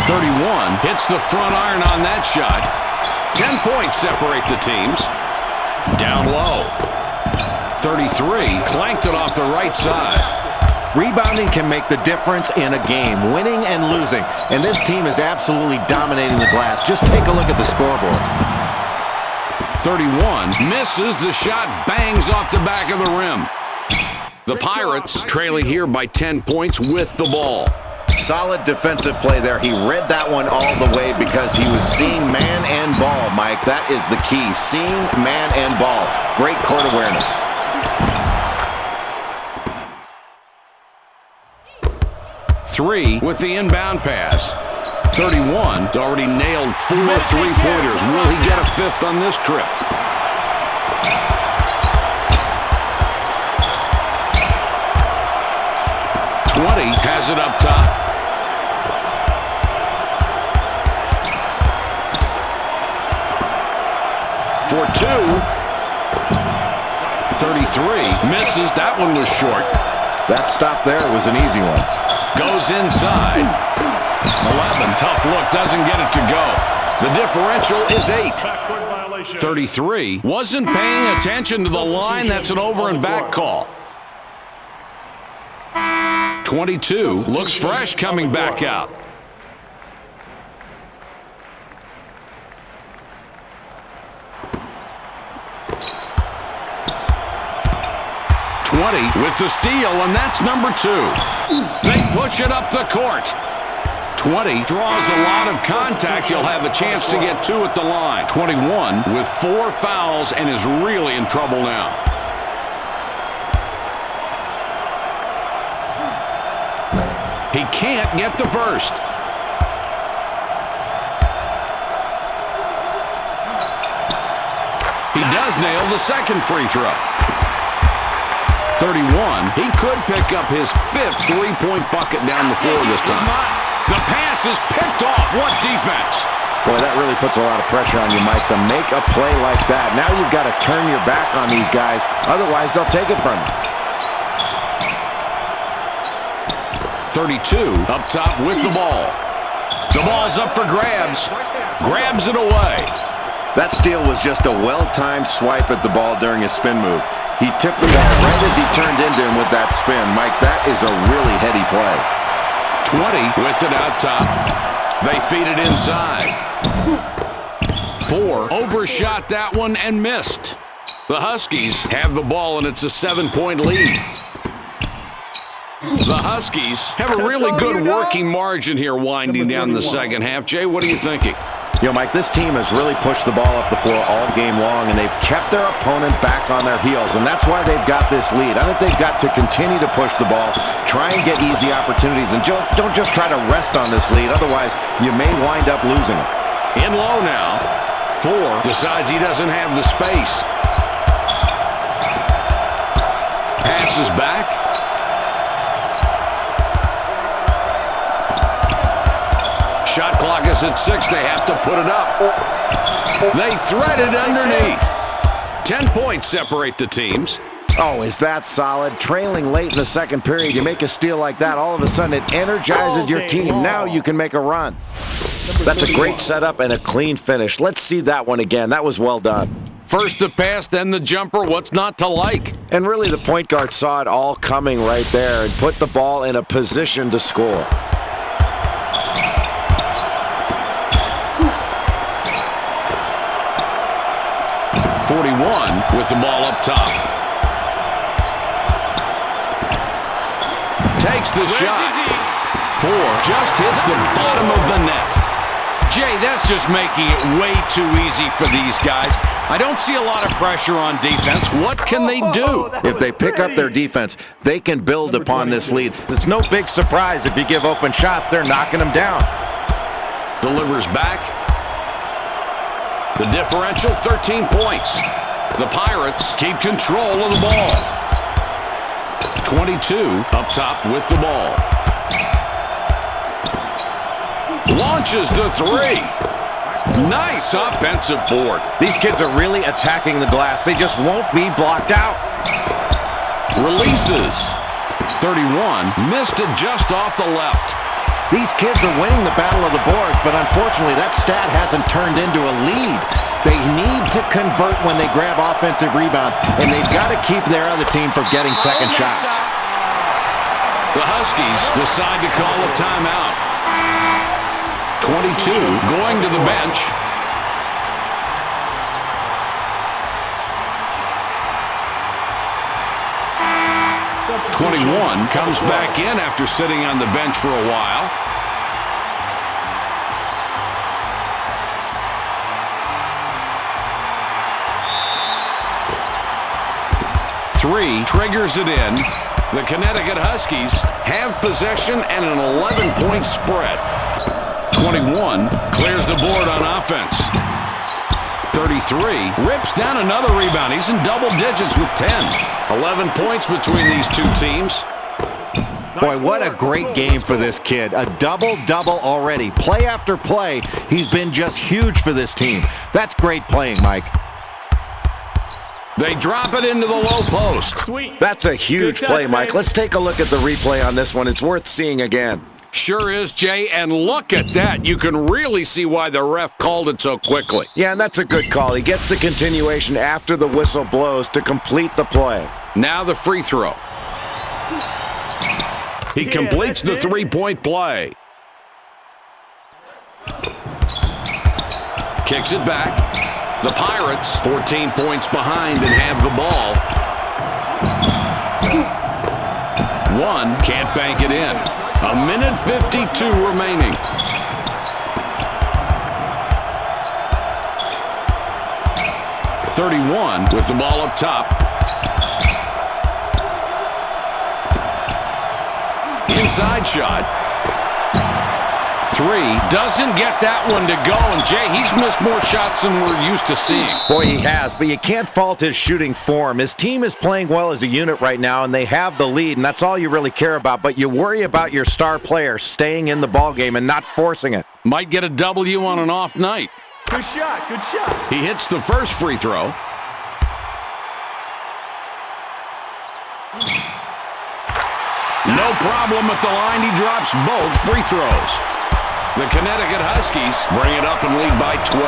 31 hits the front iron on that shot. 10 points separate the teams. Down low. 33 clanked it off the right side. Rebounding can make the difference in a game, winning and losing. And this team is absolutely dominating the glass. Just take a look at the scoreboard. 31 misses the shot, bangs off the back of the rim. The Pirates trailing here by 10 points with the ball. Solid defensive play there. He read that one all the way because he was seeing man and ball, Mike. That is the key, seeing man and ball. Great court awareness. Three with the inbound pass. 31's already nailed 4 3-pointers. Will he get a 5th on this trip? Has it up top. For 2. 33 misses. That one was short. That stop there was an easy one. Goes inside. 11, tough look, doesn't get it to go. The differential is 8. 33 wasn't paying attention to the line. That's an over and back call. 22 looks fresh coming back out. With the steal, and that's number 2. They push it up the court. 20 draws a lot of contact. He'll have a chance to get 2 at the line. 21 with 4 fouls and is really in trouble now. He can't get the first. He does nail the second free throw. 31. He could pick up his 5th three-point bucket down the floor this time. The pass is picked off. What defense? Boy, that really puts a lot of pressure on you, Mike, to make a play like that. Now you've got to turn your back on these guys. Otherwise, they'll take it from you. 32 up top with the ball. The ball's up for grabs. Grabs it away. That steal was just a well-timed swipe at the ball during his spin move. He tipped the ball right as he turned into him with that spin. Mike, that is a really heady play. 20 with it out top. They feed it inside. 4 overshot that one and missed. The Huskies have the ball, and it's a 7-point lead. The Huskies have a really good working margin here winding down the second half. Jay, what are you thinking? You know, Mike, this team has really pushed the ball up the floor all game long, and they've kept their opponent back on their heels, and that's why they've got this lead. I think they've got to continue to push the ball, try and get easy opportunities, and don't just try to rest on this lead. Otherwise, you may wind up losing it. In low now. 4 decides he doesn't have the space. Passes back. Shot clock is at 6. They have to put it up. They thread it underneath. 10 points separate the teams. Oh, is that solid? Trailing late in the second period, you make a steal like that, all of a sudden it energizes your team. Now you can make a run. That's a great setup and a clean finish. Let's see that one again. That was well done. First the pass, then the jumper. What's not to like? And really, the point guard saw it all coming right there and put the ball in a position to score. 41 with the ball up top. Takes the shot. 4 just hits the bottom of the net. Jay, that's just making it way too easy for these guys. I don't see a lot of pressure on defense. What can they do? If they pick up their defense, they can build upon this lead. It's no big surprise if you give open shots, they're knocking them down. Delivers back. The differential, 13 points. The Pirates keep control of the ball. 22 up top with the ball. Launches the 3. Nice offensive board. These kids are really attacking the glass. They just won't be blocked out. Releases. 31. Missed it just off the left. These kids are winning the battle of the boards, but unfortunately that stat hasn't turned into a lead. They need to convert when they grab offensive rebounds, and they've got to keep their other team from getting second shots. The Huskies decide to call a timeout. 22 going to the bench. .21 comes back in after sitting on the bench for a while. Three triggers it in. The Connecticut Huskies have possession and an 11-point spread. 21 clears the board on offense. 33 rips down another rebound. He's in double digits with 10. 11 points between these two teams. Boy, what a great game for this kid. A double-double already. Play after play, he's been just huge for this team. That's great playing, Mike. They drop it into the low post. Sweet. That's a huge play, Mike. Let's take a look at the replay on this one. It's worth seeing again. Sure is, Jay, and look at that. You can really see why the ref called it so quickly. Yeah, and that's a good call. He gets the continuation after the whistle blows to complete the play. Now the free throw. He completes the three-point play. Kicks it back. The Pirates, 14 points behind and have the ball. One can't bank it in. A minute 52 remaining. .31 with the ball up top. Inside shot. 3. Doesn't get that one to go. And, Jay, he's missed more shots than we're used to seeing. Boy, he has, but you can't fault his shooting form. His team is playing well as a unit right now, and they have the lead, and that's all you really care about. But you worry about your star player staying in the ballgame and not forcing it. Might get a W on an off night. Good shot, good shot. He hits the first free throw. No problem at the line. He drops both free throws. The Connecticut Huskies bring it up and lead by 12.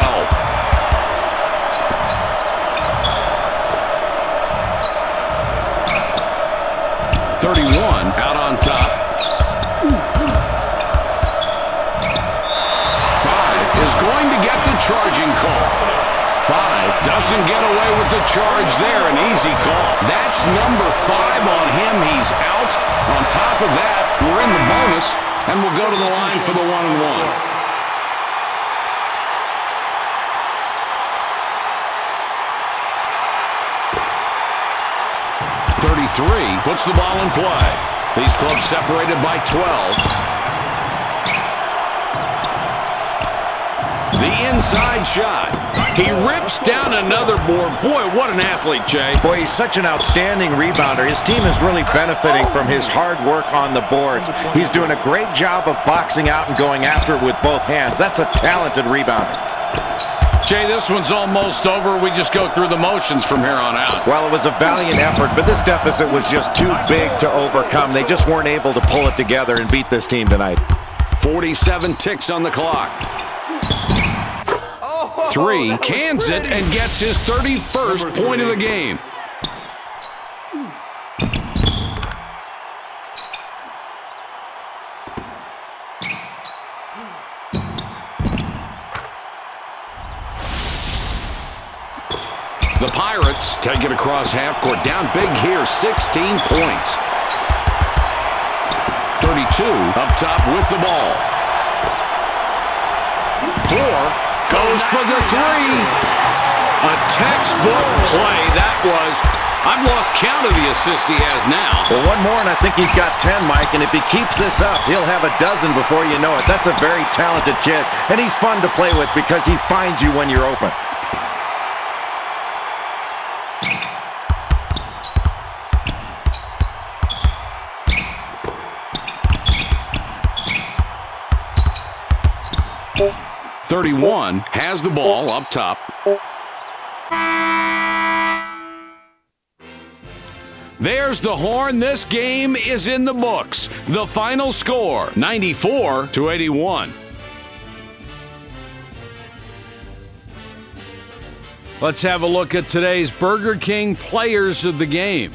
31 out on top. 5 is going to get the charging call. 5 doesn't get away with the charge there. An easy call. That's number 5 on him. He's out. On top of that, we're in the bonus, and we'll go to the line for the 1-and-1. 33 puts the ball in play. These clubs separated by 12. The inside shot. He rips down another board. Boy, what an athlete, Jay. Boy, he's such an outstanding rebounder. His team is really benefiting from his hard work on the boards. He's doing a great job of boxing out and going after it with both hands. That's a talented rebounder. Jay, this one's almost over. We just go through the motions from here on out. Well, it was a valiant effort, but this deficit was just too big to overcome. They just weren't able to pull it together and beat this team tonight. 47 ticks on the clock. 3 cans it and gets his 31st point of the game. The Pirates take it across half court. Down big here, 16 points. 32 up top with the ball. 4 goes for the 3. A textbook play that was. I've lost count of the assists he has now. Well, one more, and I think he's got 10, Mike, and if he keeps this up, he'll have a dozen before you know it. That's a very talented kid, and he's fun to play with because he finds you when you're open. .31 has the ball up top. There's the horn. This game is in the books. The final score, 94-81. Let's have a look at today's Burger King players of the game.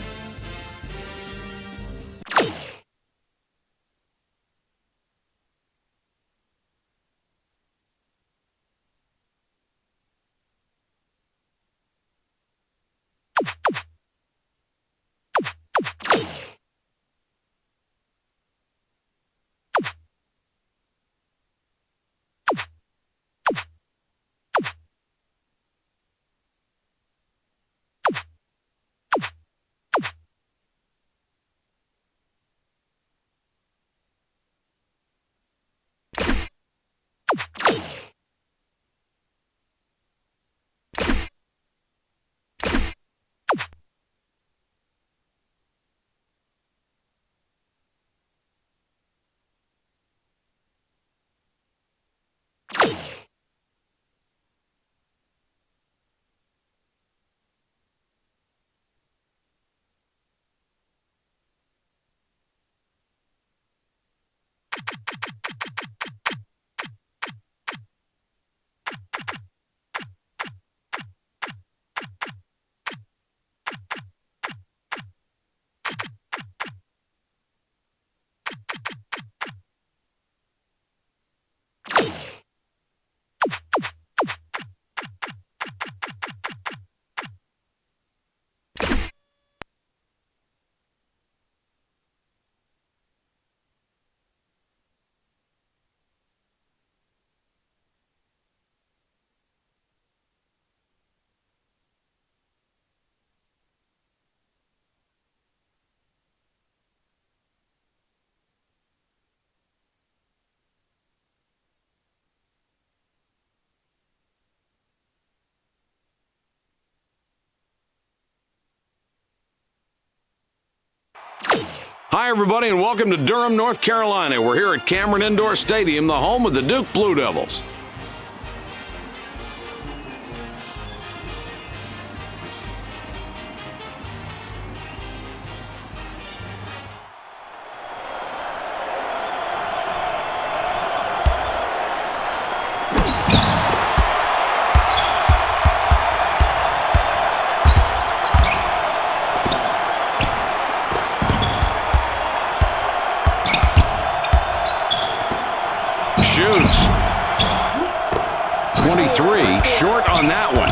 Hi, everybody, and welcome to Durham, North Carolina. We're here at Cameron Indoor Stadium, the home of the Duke Blue Devils. Shoots. 23, short on that one.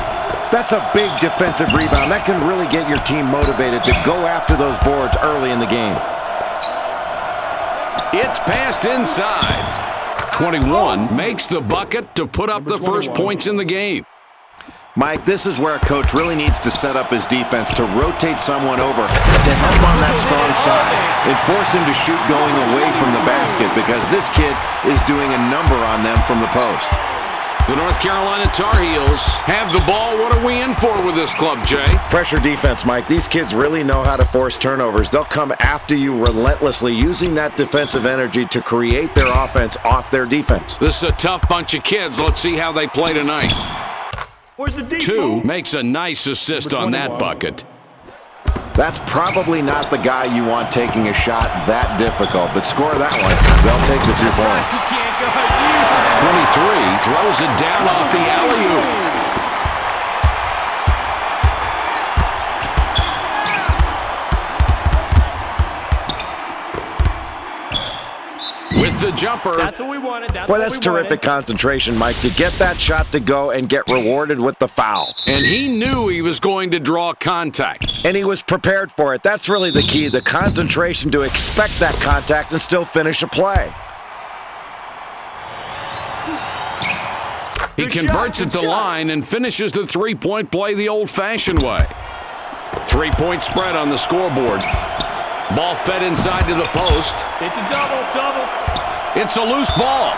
That's a big defensive rebound. That can really get your team motivated to go after those boards early in the game. It's passed inside. 21 makes the bucket to put up the first points in the game. Mike, this is where a coach really needs to set up his defense to rotate someone over to help on that strong side and force him to shoot going away from the basket because this kid is doing a number on them from the post. The North Carolina Tar Heels have the ball. What are we in for with this club, Jay? Pressure defense, Mike. These kids really know how to force turnovers. They'll come after you relentlessly, using that defensive energy to create their offense off their defense. This is a tough bunch of kids. Let's see how they play tonight. Where's the deep 2 ball? makes a nice assist on that bucket. That's probably not the guy you want taking a shot that difficult, but score that one. They'll take the 2 points. 23 throws it down off the alley-oop. With the jumper. That's what we wanted. Boy, that's terrific concentration, Mike, to get that shot to go and get rewarded with the foul. And he knew he was going to draw contact. And he was prepared for it. That's really the key, the concentration to expect that contact and still finish a play. He converts at the line and finishes the three-point play the old-fashioned way. 3-point spread on the scoreboard. Ball fed inside to the post. It's a double. It's a loose ball.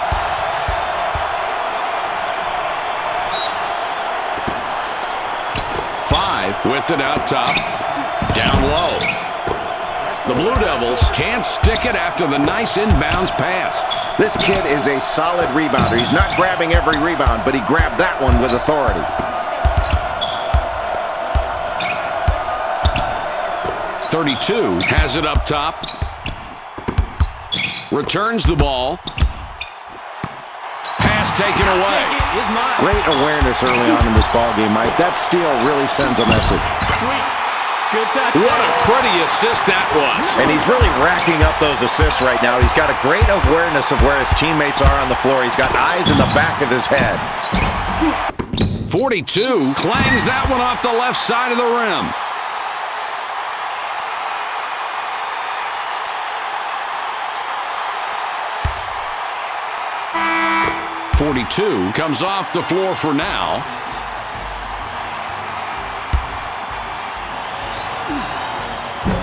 Five with it out top. Down low. The Blue Devils can't stick it after the nice inbounds pass. This kid is a solid rebounder. He's not grabbing every rebound, but he grabbed that one with authority. 32 has it up top. Returns the ball. Pass taken away. Great awareness early on in this ballgame, Mike. That steal really sends a message. Sweet. Good touch. What a pretty assist that was. And he's really racking up those assists right now. He's got a great awareness of where his teammates are on the floor. He's got eyes in the back of his head. 42 clangs that one off the left side of the rim. .42 comes off the floor for now.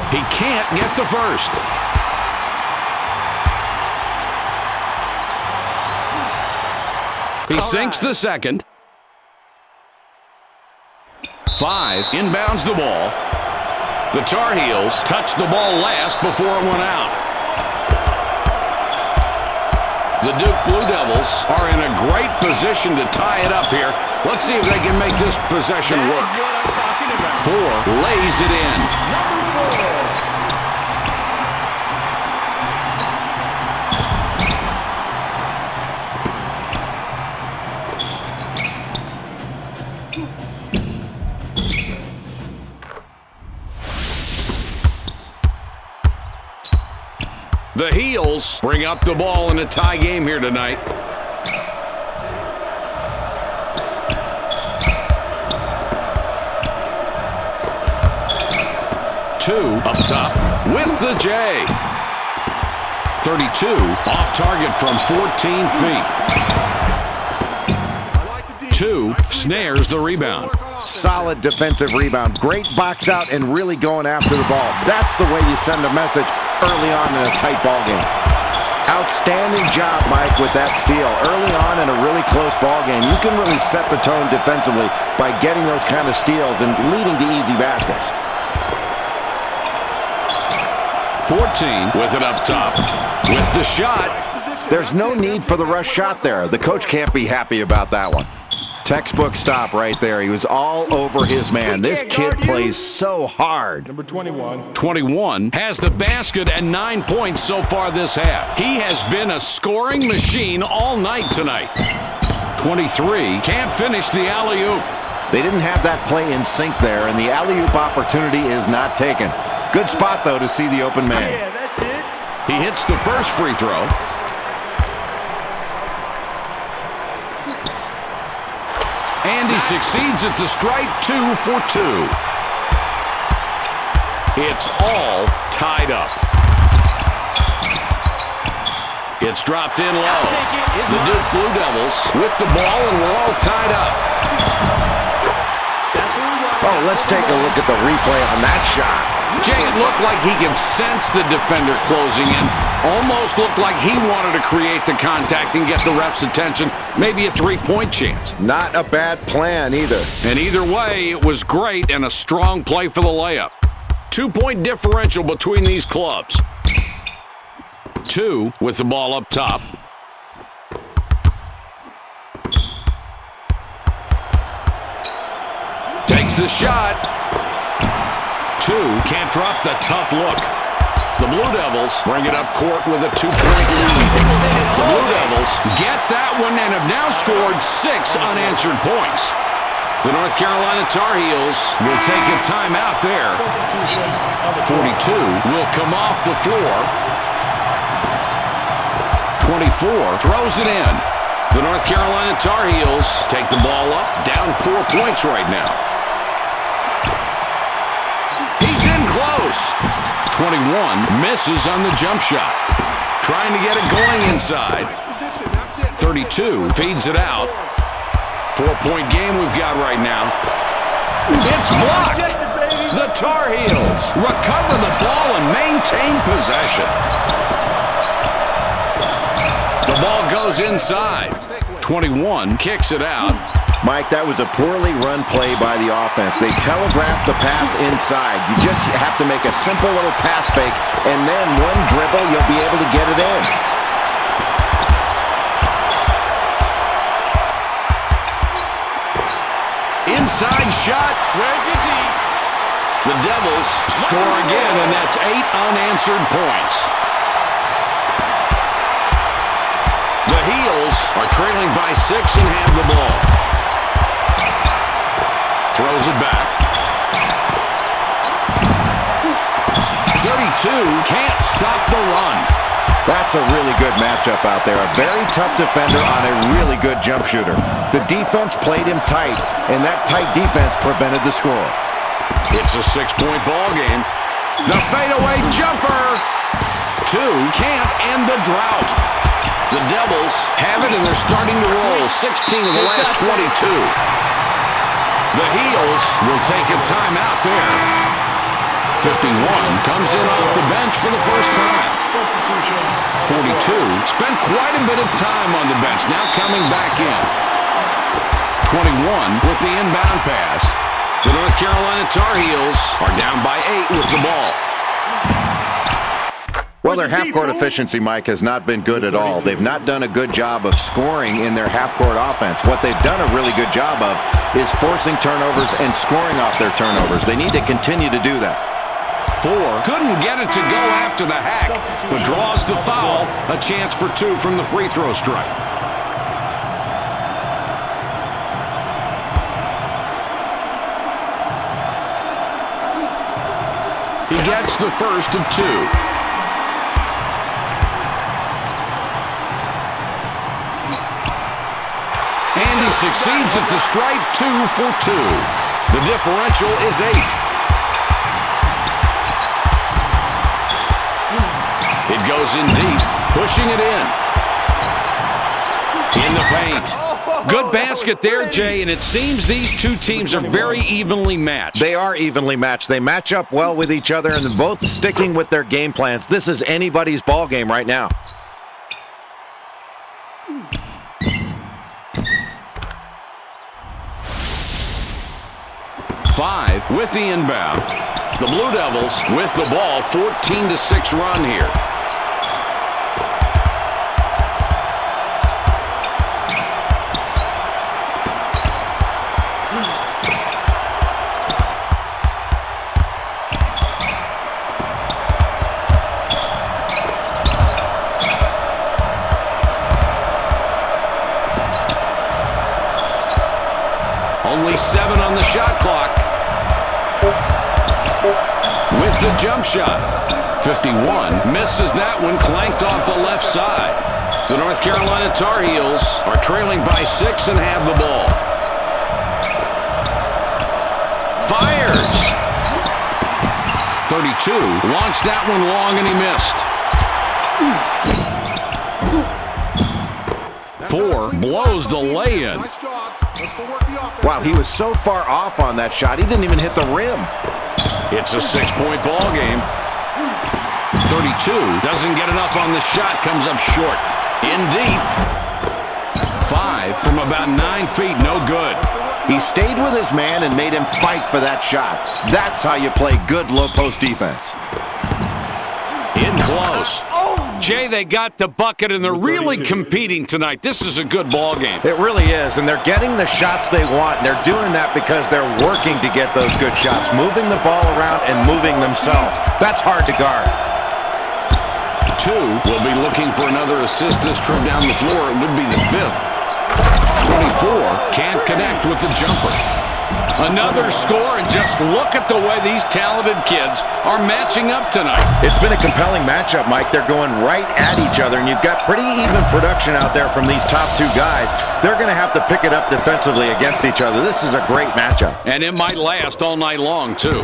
He can't get the first. He sinks the second. 5 inbounds the ball. The Tar Heels touched the ball last before it went out. The Duke Blue Devils are in a great position to tie it up here. Let's see if they can make this possession work. 4 lays it in. The Heels bring up the ball in a tie game here tonight. Two up top with the J. 32 off target from 14 feet. 2 snares the rebound. Solid defensive rebound. Great box out and really going after the ball. That's the way you send a message early on in a tight ball game. Outstanding job, Mike, with that steal. Early on in a really close ball game, you can really set the tone defensively by getting those kind of steals and leading to easy baskets. 14 with it up top. With the shot. There's no need for the rush shot there. The coach can't be happy about that one. Textbook stop right there. He was all over his man. This kid plays so hard. Number 21. 21 has the basket and 9 points so far this half. He has been a scoring machine all night tonight. 23 can't finish the alley-oop. They didn't have that play in sync there, and the alley-oop opportunity is not taken. Good spot, though, to see the open man. Yeah, that's it. He hits the first free throw. And he succeeds at the strike. 2 for 2. It's all tied up. It's dropped in low. The Duke Blue Devils with the ball, and we're all tied up. Oh, let's take a look at the replay on that shot. Jay, it looked like he could sense the defender closing in. Almost looked like he wanted to create the contact and get the ref's attention. Maybe a three-point chance. Not a bad plan either. And either way, it was great and a strong play for the layup. 2-point differential between these clubs. 2 with the ball up top. Takes the shot. 2 can't drop the tough look. The Blue Devils bring it up court with a 2-point lead. The Blue Devils get that one and have now scored 6 unanswered points. The North Carolina Tar Heels will take a timeout there. 42 will come off the floor. 24 throws it in. The North Carolina Tar Heels take the ball up, down 4 points right now. He's in close. 21 misses on the jump shot. Trying to get it going inside. 32 feeds it out. 4-point game we've got right now. It's blocked. The Tar Heels recover the ball and maintain possession. The ball goes inside. 21 kicks it out. Mike, that was a poorly run play by the offense. They telegraphed the pass inside. You just have to make a simple little pass fake, and then one dribble, you'll be able to get it in. Inside shot. Where's your D? The Devils score again, and that's 8 unanswered points. The Heels are trailing by 6 and have the ball. Throws it back. 32 can't stop the run. That's a really good matchup out there. A very tough defender on a really good jump shooter. The defense played him tight, and that tight defense prevented the score. It's a 6-point ball game. The fadeaway jumper. 2 can't end the drought. The Devils have it, and they're starting to roll. 16 of the last 22. The Heels will take a timeout there. 51 comes in off the bench for the first time. 42 spent quite a bit of time on the bench, now coming back in. 21 with the inbound pass. The North Carolina Tar Heels are down by 8 with the ball. Well, their half-court efficiency, Mike, has not been good at all. They've not done a good job of scoring in their half-court offense. What they've done a really good job of is forcing turnovers and scoring off their turnovers. They need to continue to do that. 4 couldn't get it to go after the hack, but draws the foul. A chance for 2 from the free throw strike. He gets the first of 2. And he succeeds at the stripe. 2 for 2. The differential is 8. It goes in deep, pushing it in the paint. Good basket there, Jay, and it seems these two teams are very evenly matched. They are evenly matched. They match up well with each other, and they're both sticking with their game plans. This is anybody's ball game right now. Five with the inbound. The Blue Devils with the ball, 14-6 run here. Only 7 on the shot clock. With the jump shot. 51 misses that one, clanked off the left side. The North Carolina Tar Heels are trailing by 6 and have the ball. Fires. 32 launched that one long and he missed. 4 blows the lay-in. Wow, he was so far off on that shot, he didn't even hit the rim. It's a 6-point ball game. 32 doesn't get enough on the shot, comes up short. In deep. 5 from about 9 feet, no good. He stayed with his man and made him fight for that shot. That's how you play good low-post defense. In close. Jay, they got the bucket, and they're really competing tonight. This is a good ball game. It really is, and they're getting the shots they want, and they're doing that because they're working to get those good shots, moving the ball around and moving themselves. That's hard to guard. 2 will be looking for another assist this trip down the floor. It would be the 5th. 24 can't connect with the jumper. Another score, and just look at the way these talented kids are matching up tonight. It's been a compelling matchup, Mike. They're going right at each other, and you've got pretty even production out there from these top 2 guys. They're going to have to pick it up defensively against each other. This is a great matchup. And it might last all night long, too.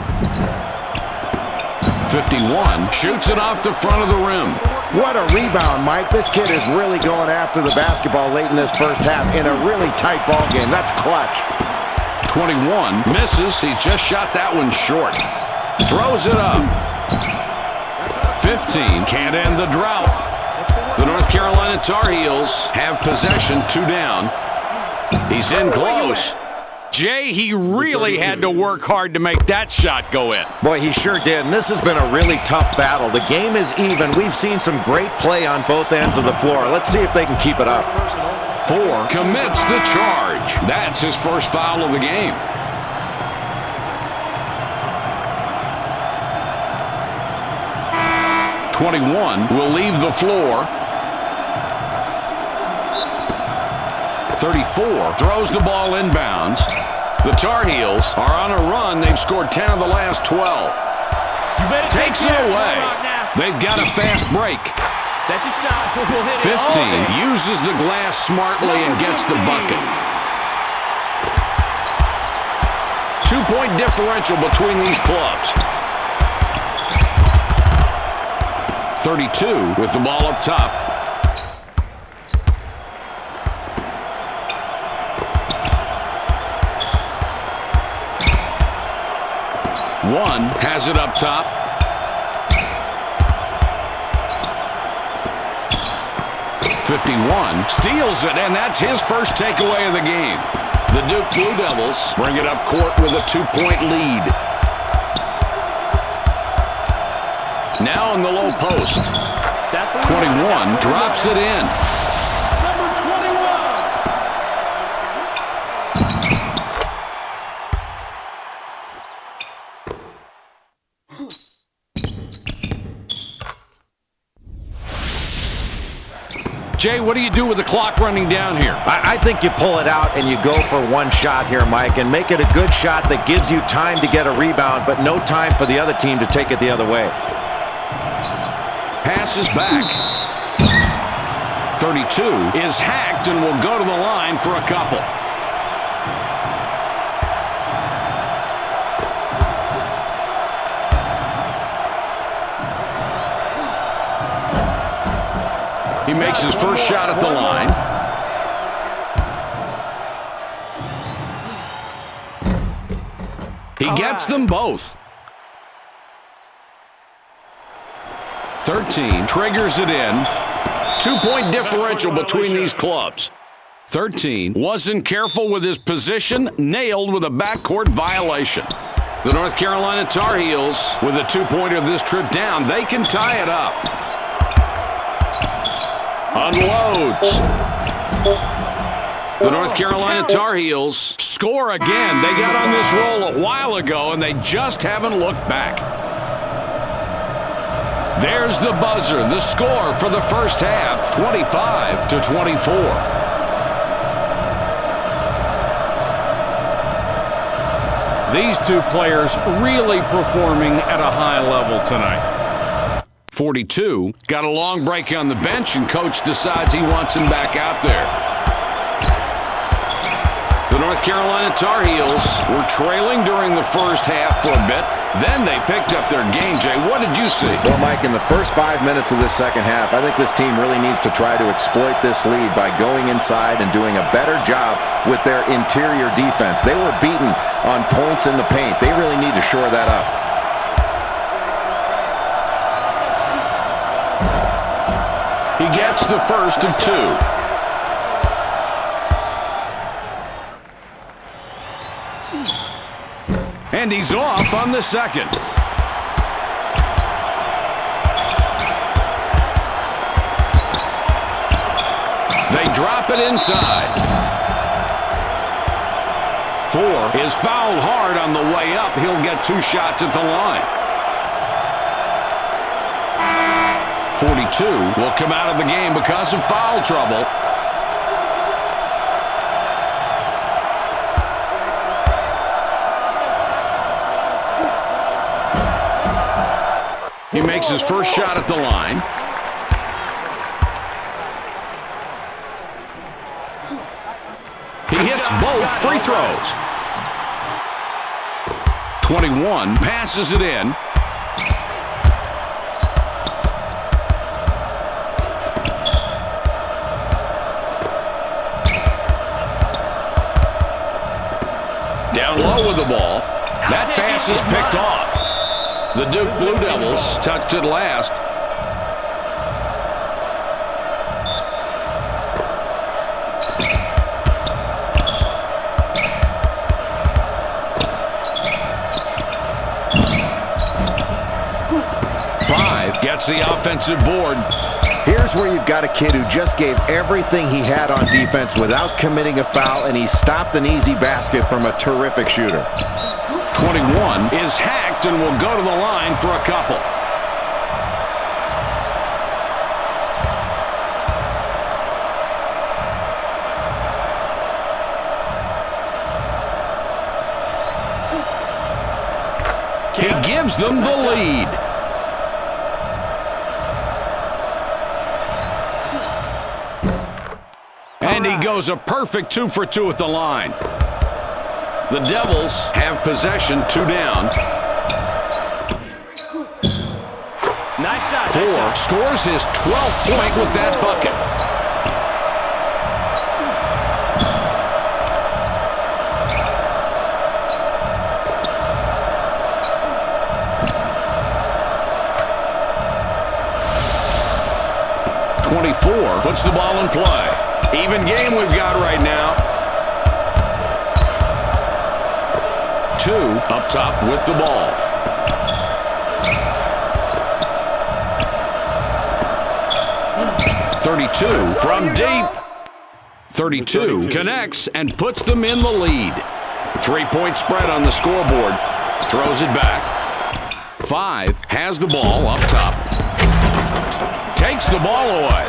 51 shoots it off the front of the rim. What a rebound, Mike. This kid is really going after the basketball late in this first half in a really tight ball game. That's clutch. 21 misses. He just shot that one short. Throws it up. 15 can't end the drought. The North Carolina Tar Heels have possession, 2 down. He's in close. Jay, he really had to work hard to make that shot go in. Boy, he sure did, and this has been a really tough battle. The game is even. We've seen some great play on both ends of the floor. Let's see if they can keep it up. 4 commits the charge. That's his first foul of the game. .21 will leave the floor. 34 throws the ball inbounds. The Tar Heels are on a run. They've scored 10 of the last 12. Takes it away. They've got a fast break. That's a shot. We'll hit 15 uses the glass smartly and gets the bucket. 2-point differential between these clubs. 32 with the ball up top. One has it up top. .51 steals it, and that's his first takeaway of the game. The Duke Blue Devils bring it up court with a 2-point lead. Now in the low post. 21 drops it in. Number 21. Jay, what do you do with the clock running down here? I think you pull it out and you go for one shot here, Mike, and make it a good shot that gives you time to get a rebound, but no time for the other team to take it the other way. Passes back. 32 is hacked and will go to the line for a couple. He makes his first shot at the line. He gets them both. 13 triggers it in. 2-point differential between these clubs. 13 wasn't careful with his position, nailed with a backcourt violation. The North Carolina Tar Heels with a 2-pointer this trip down. They can tie it up. Unloads. The North Carolina Tar Heels score again. They got on this roll a while ago, and they just haven't looked back. There's the buzzer. The score for the first half, 25-24. These two players really performing at a high level tonight. 42, got a long break on the bench, and coach decides he wants him back out there. The North Carolina Tar Heels were trailing during the first half for a bit. Then they picked up their game. Jay, what did you see? Well, Mike, in the first 5 minutes of this second half, I think this team really needs to try to exploit this lead by going inside and doing a better job with their interior defense. They were beaten on points in the paint. They really need to shore that up. He gets the first of two. And he's off on the second. They drop it inside. 4 is fouled hard on the way up. He'll get 2 shots at the line. 42 will come out of the game because of foul trouble. He makes his first shot at the line. He hits both free throws. 21 passes it in. Down low with the ball. That pass is picked off. The Duke Blue Devils touched it last. Five gets the offensive board. Here's where you've got a kid who just gave everything he had on defense without committing a foul, and he stopped an easy basket from a terrific shooter. 21 is hacked and will go to the line for a couple. He gives them the lead. And he goes a perfect 2 for 2 at the line. The Devils have possession, 2 down. Nice shot. 4 scores his 12th point with that bucket. .24 puts the ball in play. Even game we've got right now. 2 up top with the ball. .32 from deep. 32 connects and puts them in the lead. 3-point spread on the scoreboard. Throws it back. 5 has the ball up top. Takes the ball away.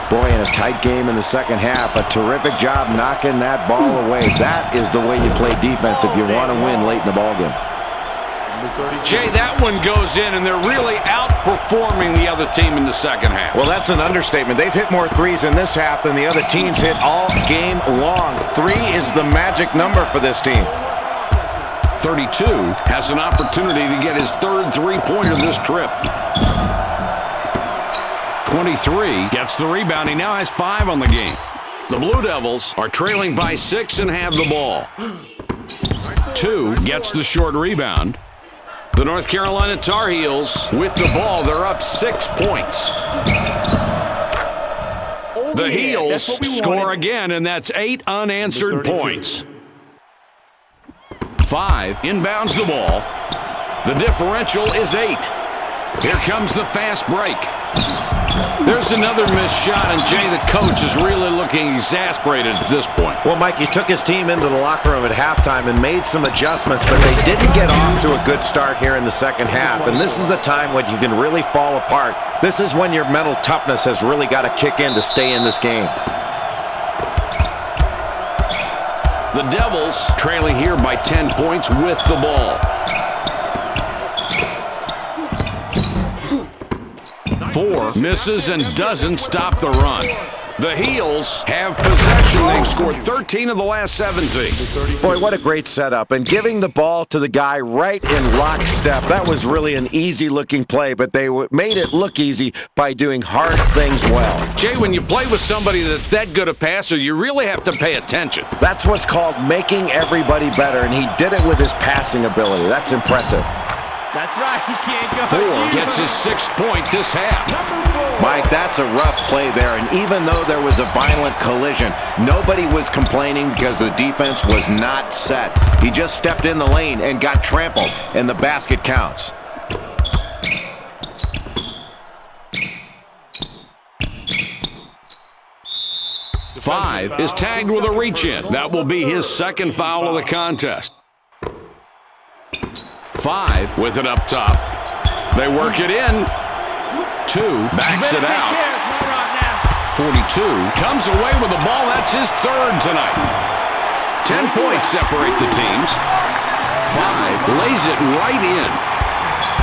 Boy, in a tight game in the second half, a terrific job knocking that ball away. That is the way you play defense if you want to win late in the ballgame. Jay, that one goes in, and they're really outperforming the other team in the second half. Well, that's an understatement. They've hit more threes in this half than the other teams hit all game long. 3 is the magic number for this team. 32 has an opportunity to get his 3rd three-pointer this trip. 23 gets the rebound. He now has 5 on the game. The Blue Devils are trailing by 6 and have the ball. 2 gets the short rebound. The North Carolina Tar Heels with the ball. They're up 6 points. The Heels score again, and that's 8 unanswered points. 5 inbounds the ball. The differential is 8. Here comes the fast break. There's another missed shot, and Jay, the coach, is really looking exasperated at this point. Well, Mike, he took his team into the locker room at halftime and made some adjustments, but they didn't get off to a good start here in the second half. And this is the time when you can really fall apart. This is when your mental toughness has really got to kick in to stay in this game. The Devils trailing here by 10 points with the ball. 4 misses and doesn't stop the run. The Heels have possession. They've scored 13 of the last 17. Boy, what a great setup. And giving the ball to the guy right in lockstep. That was really an easy-looking play, but they made it look easy by doing hard things well. Jay, when you play with somebody that's that good a passer, you really have to pay attention. That's what's called making everybody better, and he did it with his passing ability. That's impressive. That's right. He can't go. 4 gets his 6th point this half. Mike, that's a rough play there, and even though there was a violent collision, nobody was complaining because the defense was not set. He just stepped in the lane and got trampled, and the basket counts. Five is tagged with a reach-in. That will be his 2nd foul of the contest. 5 with it up top. They work it in. 2 backs it out. 42 comes away with the ball. That's his 3rd tonight. 10 points separate the teams. 5 lays it right in.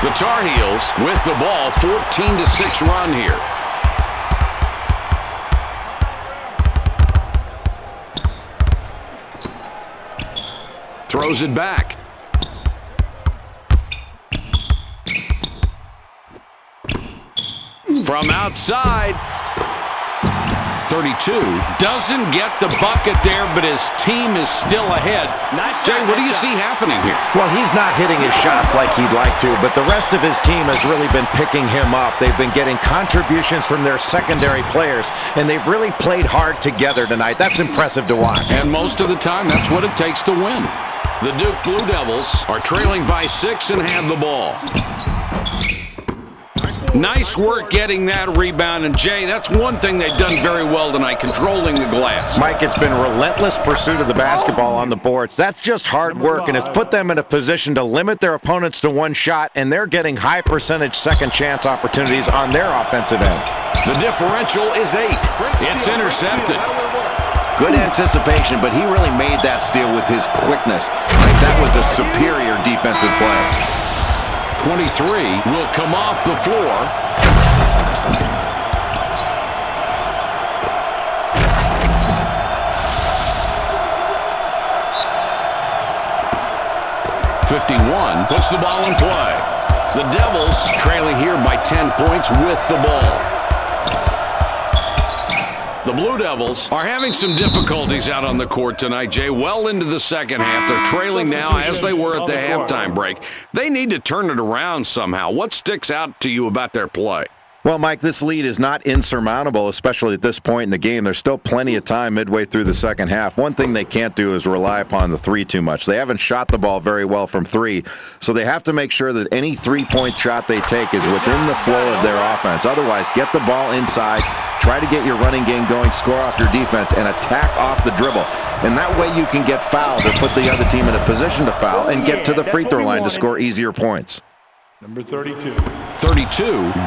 The Tar Heels with the ball. 14-6 run here. Throws it back. From outside, 32 doesn't get the bucket there, but his team is still ahead. Jay, what do you see happening here? Well, he's not hitting his shots like he'd like to, but the rest of his team has really been picking him up. They've been getting contributions from their secondary players, and they've really played hard together tonight. That's impressive to watch. And most of the time, that's what it takes to win. The Duke Blue Devils are trailing by 6 and have the ball. Nice work getting that rebound, and Jay, that's one thing they've done very well tonight, controlling the glass. Mike, it's been relentless pursuit of the basketball on the boards. That's just hard work, and it's put them in a position to limit their opponents to one shot, and they're getting high percentage second chance opportunities on their offensive end. The differential is 8. It's intercepted. Good anticipation, but he really made that steal with his quickness. Like that was a superior defensive play. 23 will come off the floor. .51 puts the ball in play. The Devils trailing here by 10 points with the ball. The Blue Devils are having some difficulties out on the court tonight, Jay. Well into the second half. They're trailing now as they were at the halftime break. They need to turn it around somehow. What sticks out to you about their play? Well, Mike, this lead is not insurmountable, especially at this point in the game. There's still plenty of time midway through the second half. One thing they can't do is rely upon the 3 too much. They haven't shot the ball very well from 3, so they have to make sure that any 3-point shot they take is within the flow of their offense. Otherwise, get the ball inside, try to get your running game going, score off your defense, and attack off the dribble. And that way you can get fouled or put the other team in a position to foul and get to the free throw line to score easier points. Number 32. 32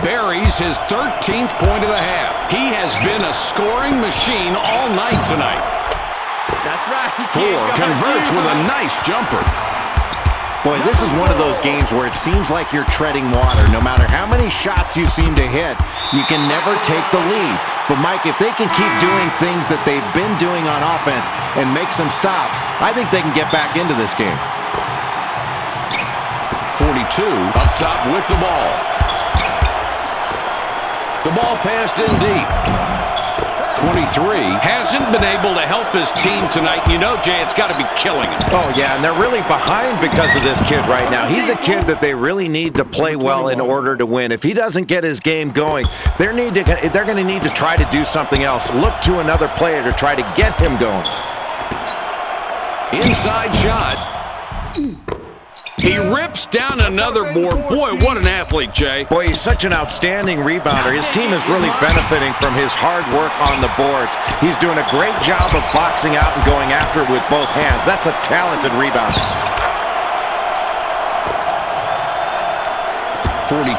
buries his 13th point of the half. He has been a scoring machine all night tonight. That's right. 4 converts with a nice jumper. Boy, this is one of those games where it seems like you're treading water. No matter how many shots you seem to hit, you can never take the lead. But, Mike, if they can keep doing things that they've been doing on offense and make some stops, I think they can get back into this game. 42 up top with the ball. The ball passed in deep. 23 hasn't been able to help his team tonight. You know, Jay, it's got to be killing him. Oh, yeah, and they're really behind because of this kid right now. He's a kid that they really need to play well in order to win. If he doesn't get his game going, they're going to need to try to do something else. Look to another player to try to get him going. Inside shot. He rips down another board. Boy, what an athlete, Jay. Boy, he's such an outstanding rebounder. His team is really benefiting from his hard work on the boards. He's doing a great job of boxing out and going after it with both hands. That's a talented rebounder. 42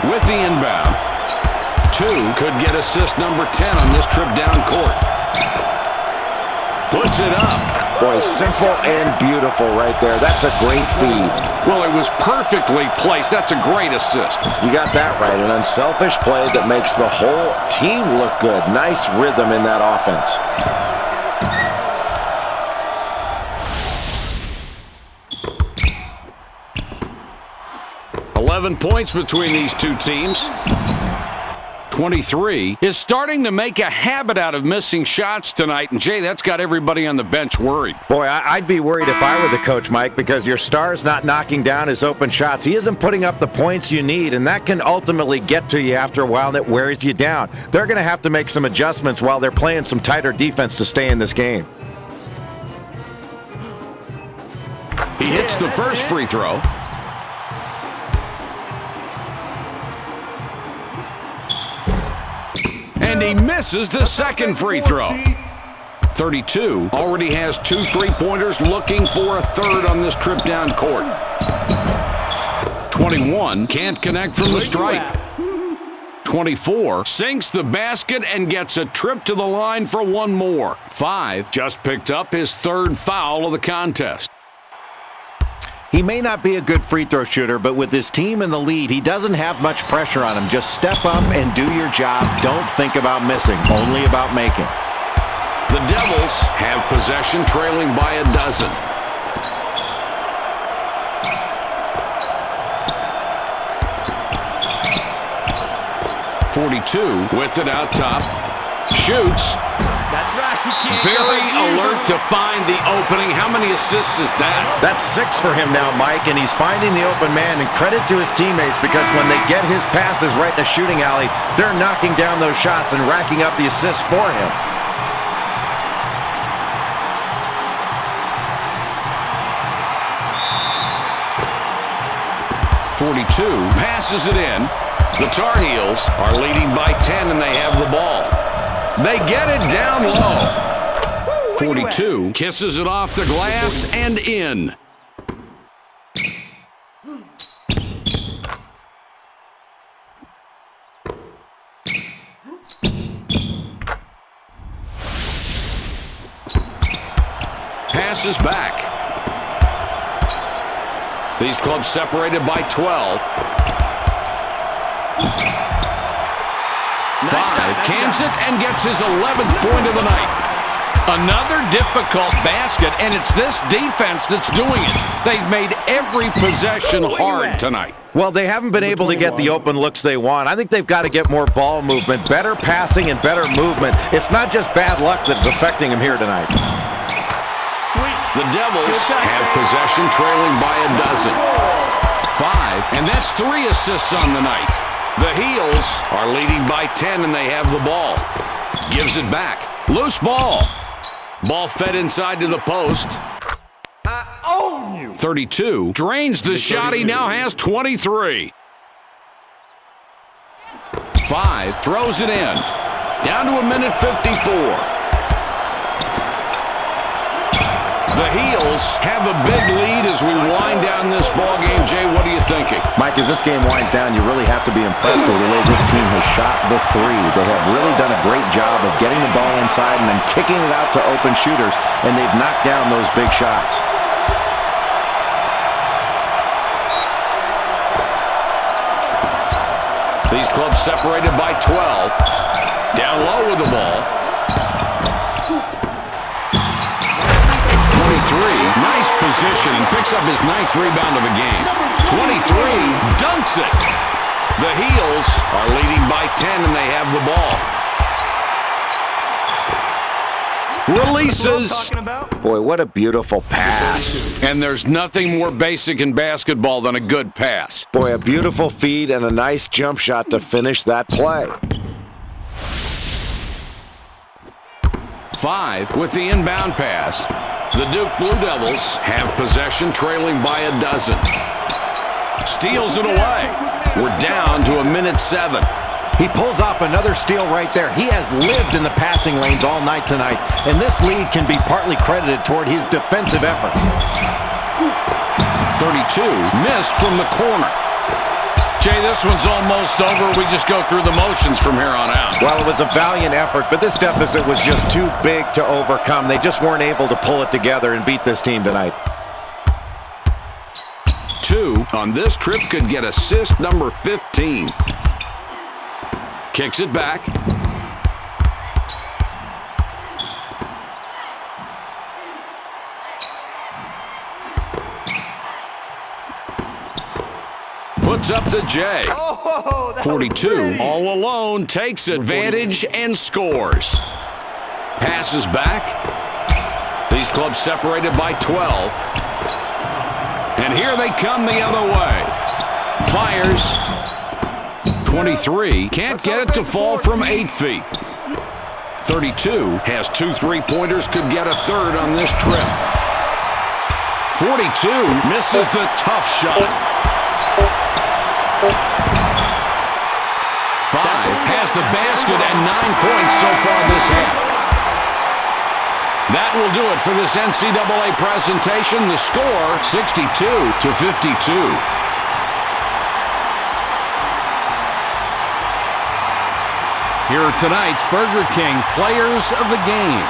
with the inbound. 2 could get assist number 10 on this trip down court. Puts it up. Boy, simple and beautiful right there. That's a great feed. Well, it was perfectly placed. That's a great assist. You got that right. An unselfish play that makes the whole team look good. Nice rhythm in that offense. Points between these two teams. 23 is starting to make a habit out of missing shots tonight. And, Jay, that's got everybody on the bench worried. Boy, I'd be worried if I were the coach, Mike, because your star's not knocking down his open shots. He isn't putting up the points you need, and that can ultimately get to you after a while, and it wears you down. They're going to have to make some adjustments while they're playing some tighter defense to stay in this game. He hits the first free throw. And he misses the second free throw. 32 already has 2 3-pointers, looking for a third on this trip down court. 21 can't connect from the stripe. 24 sinks the basket and gets a trip to the line for one more. 5 just picked up his third foul of the contest. He may not be a good free throw shooter, but with his team in the lead, he doesn't have much pressure on him. Just step up and do your job. Don't think about missing, only about making. The Devils have possession, trailing by a dozen. .42 with it out top. Shoots. That's right. He can't Very alert to find the opening. How many assists is that? That's 6 for him now, Mike, and he's finding the open man, and credit to his teammates, because when they get his passes right in the shooting alley, they're knocking down those shots and racking up the assists for him. .42 passes it in. The Tar Heels are leading by 10, and they have the ball. They get it down low. 42 kisses it off the glass and in. Passes back. These clubs separated by 12. 5 cans it and gets his 11th point of the night. Another difficult basket, and it's this defense that's doing it. They've made every possession hard tonight. Well, they haven't been able to get the open looks they want. I think they've got to get more ball movement, better passing and better movement. It's not just bad luck that's affecting him here tonight. The Devils have possession, trailing by a dozen. 5, and that's 3 assists on the night. The Heels are leading by 10, and they have the ball. Gives it back. Loose ball. Ball fed inside to the post. I own you. 32 drains the shot. He now has 23. 5 throws it in. Down to a minute 54. The Heels have a big lead as we wind down this ball game. Jay, what are you thinking? Mike, as this game winds down, you really have to be impressed with the way this team has shot the three. They have really done a great job of getting the ball inside and then kicking it out to open shooters, and they've knocked down those big shots. These clubs separated by 12. Down low with the ball. 23, nice position, and picks up his 9th rebound of the game. 23, dunks it. The Heels are leading by 10, and they have the ball. Releases. Boy, what a beautiful pass. And there's nothing more basic in basketball than a good pass. Boy, a beautiful feed and a nice jump shot to finish that play. 5 with the inbound pass. The Duke Blue Devils have possession, trailing by a dozen. Steals it away. We're down to a minute 7. He pulls off another steal right there. He has lived in the passing lanes all night tonight, and this lead can be partly credited toward his defensive efforts. 32 missed from the corner. Jay, this one's almost over. We just go through the motions from here on out. Well, it was a valiant effort, but this deficit was just too big to overcome. They just weren't able to pull it together and beat this team tonight. 2 on this trip could get assist number 15. Kicks it back. Puts up the J. 42 all alone, takes advantage and scores. Passes back. These clubs separated by 12. And here they come the other way. Fires. 23 can't get it to fall from 8 feet. 32 has 2 3-pointers, could get a third on this trip. 42 misses the tough shot. 5 has the basket and 9 points so far this half. That will do it for this NCAA presentation. The score 62-52. Here are tonight's Burger King players of the game.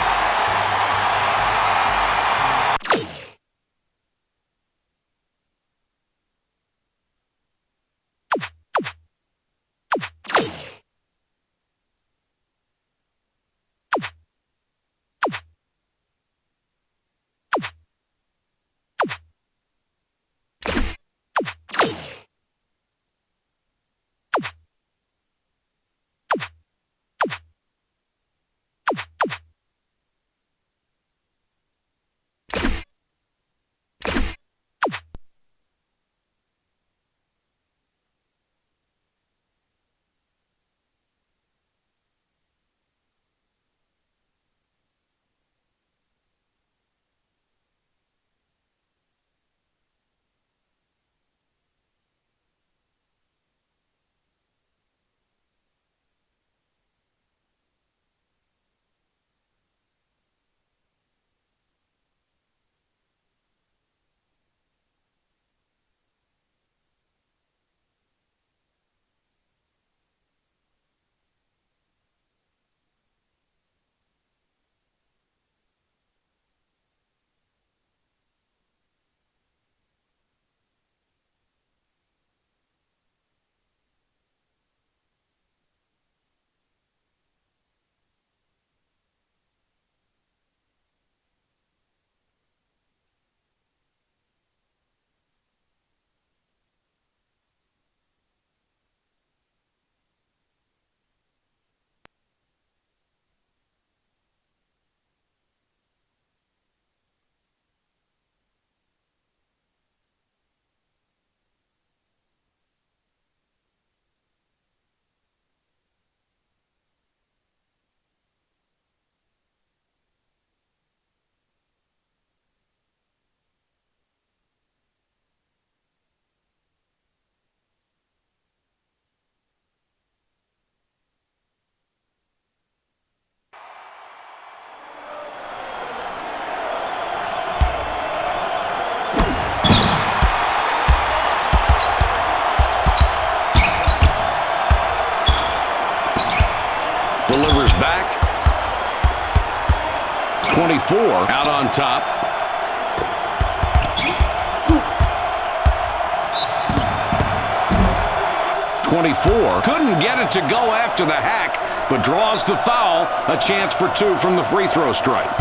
Delivers back. 24 out on top. Couldn't get it to go after the hack, but draws the foul. A chance for 2 from the free throw stripe.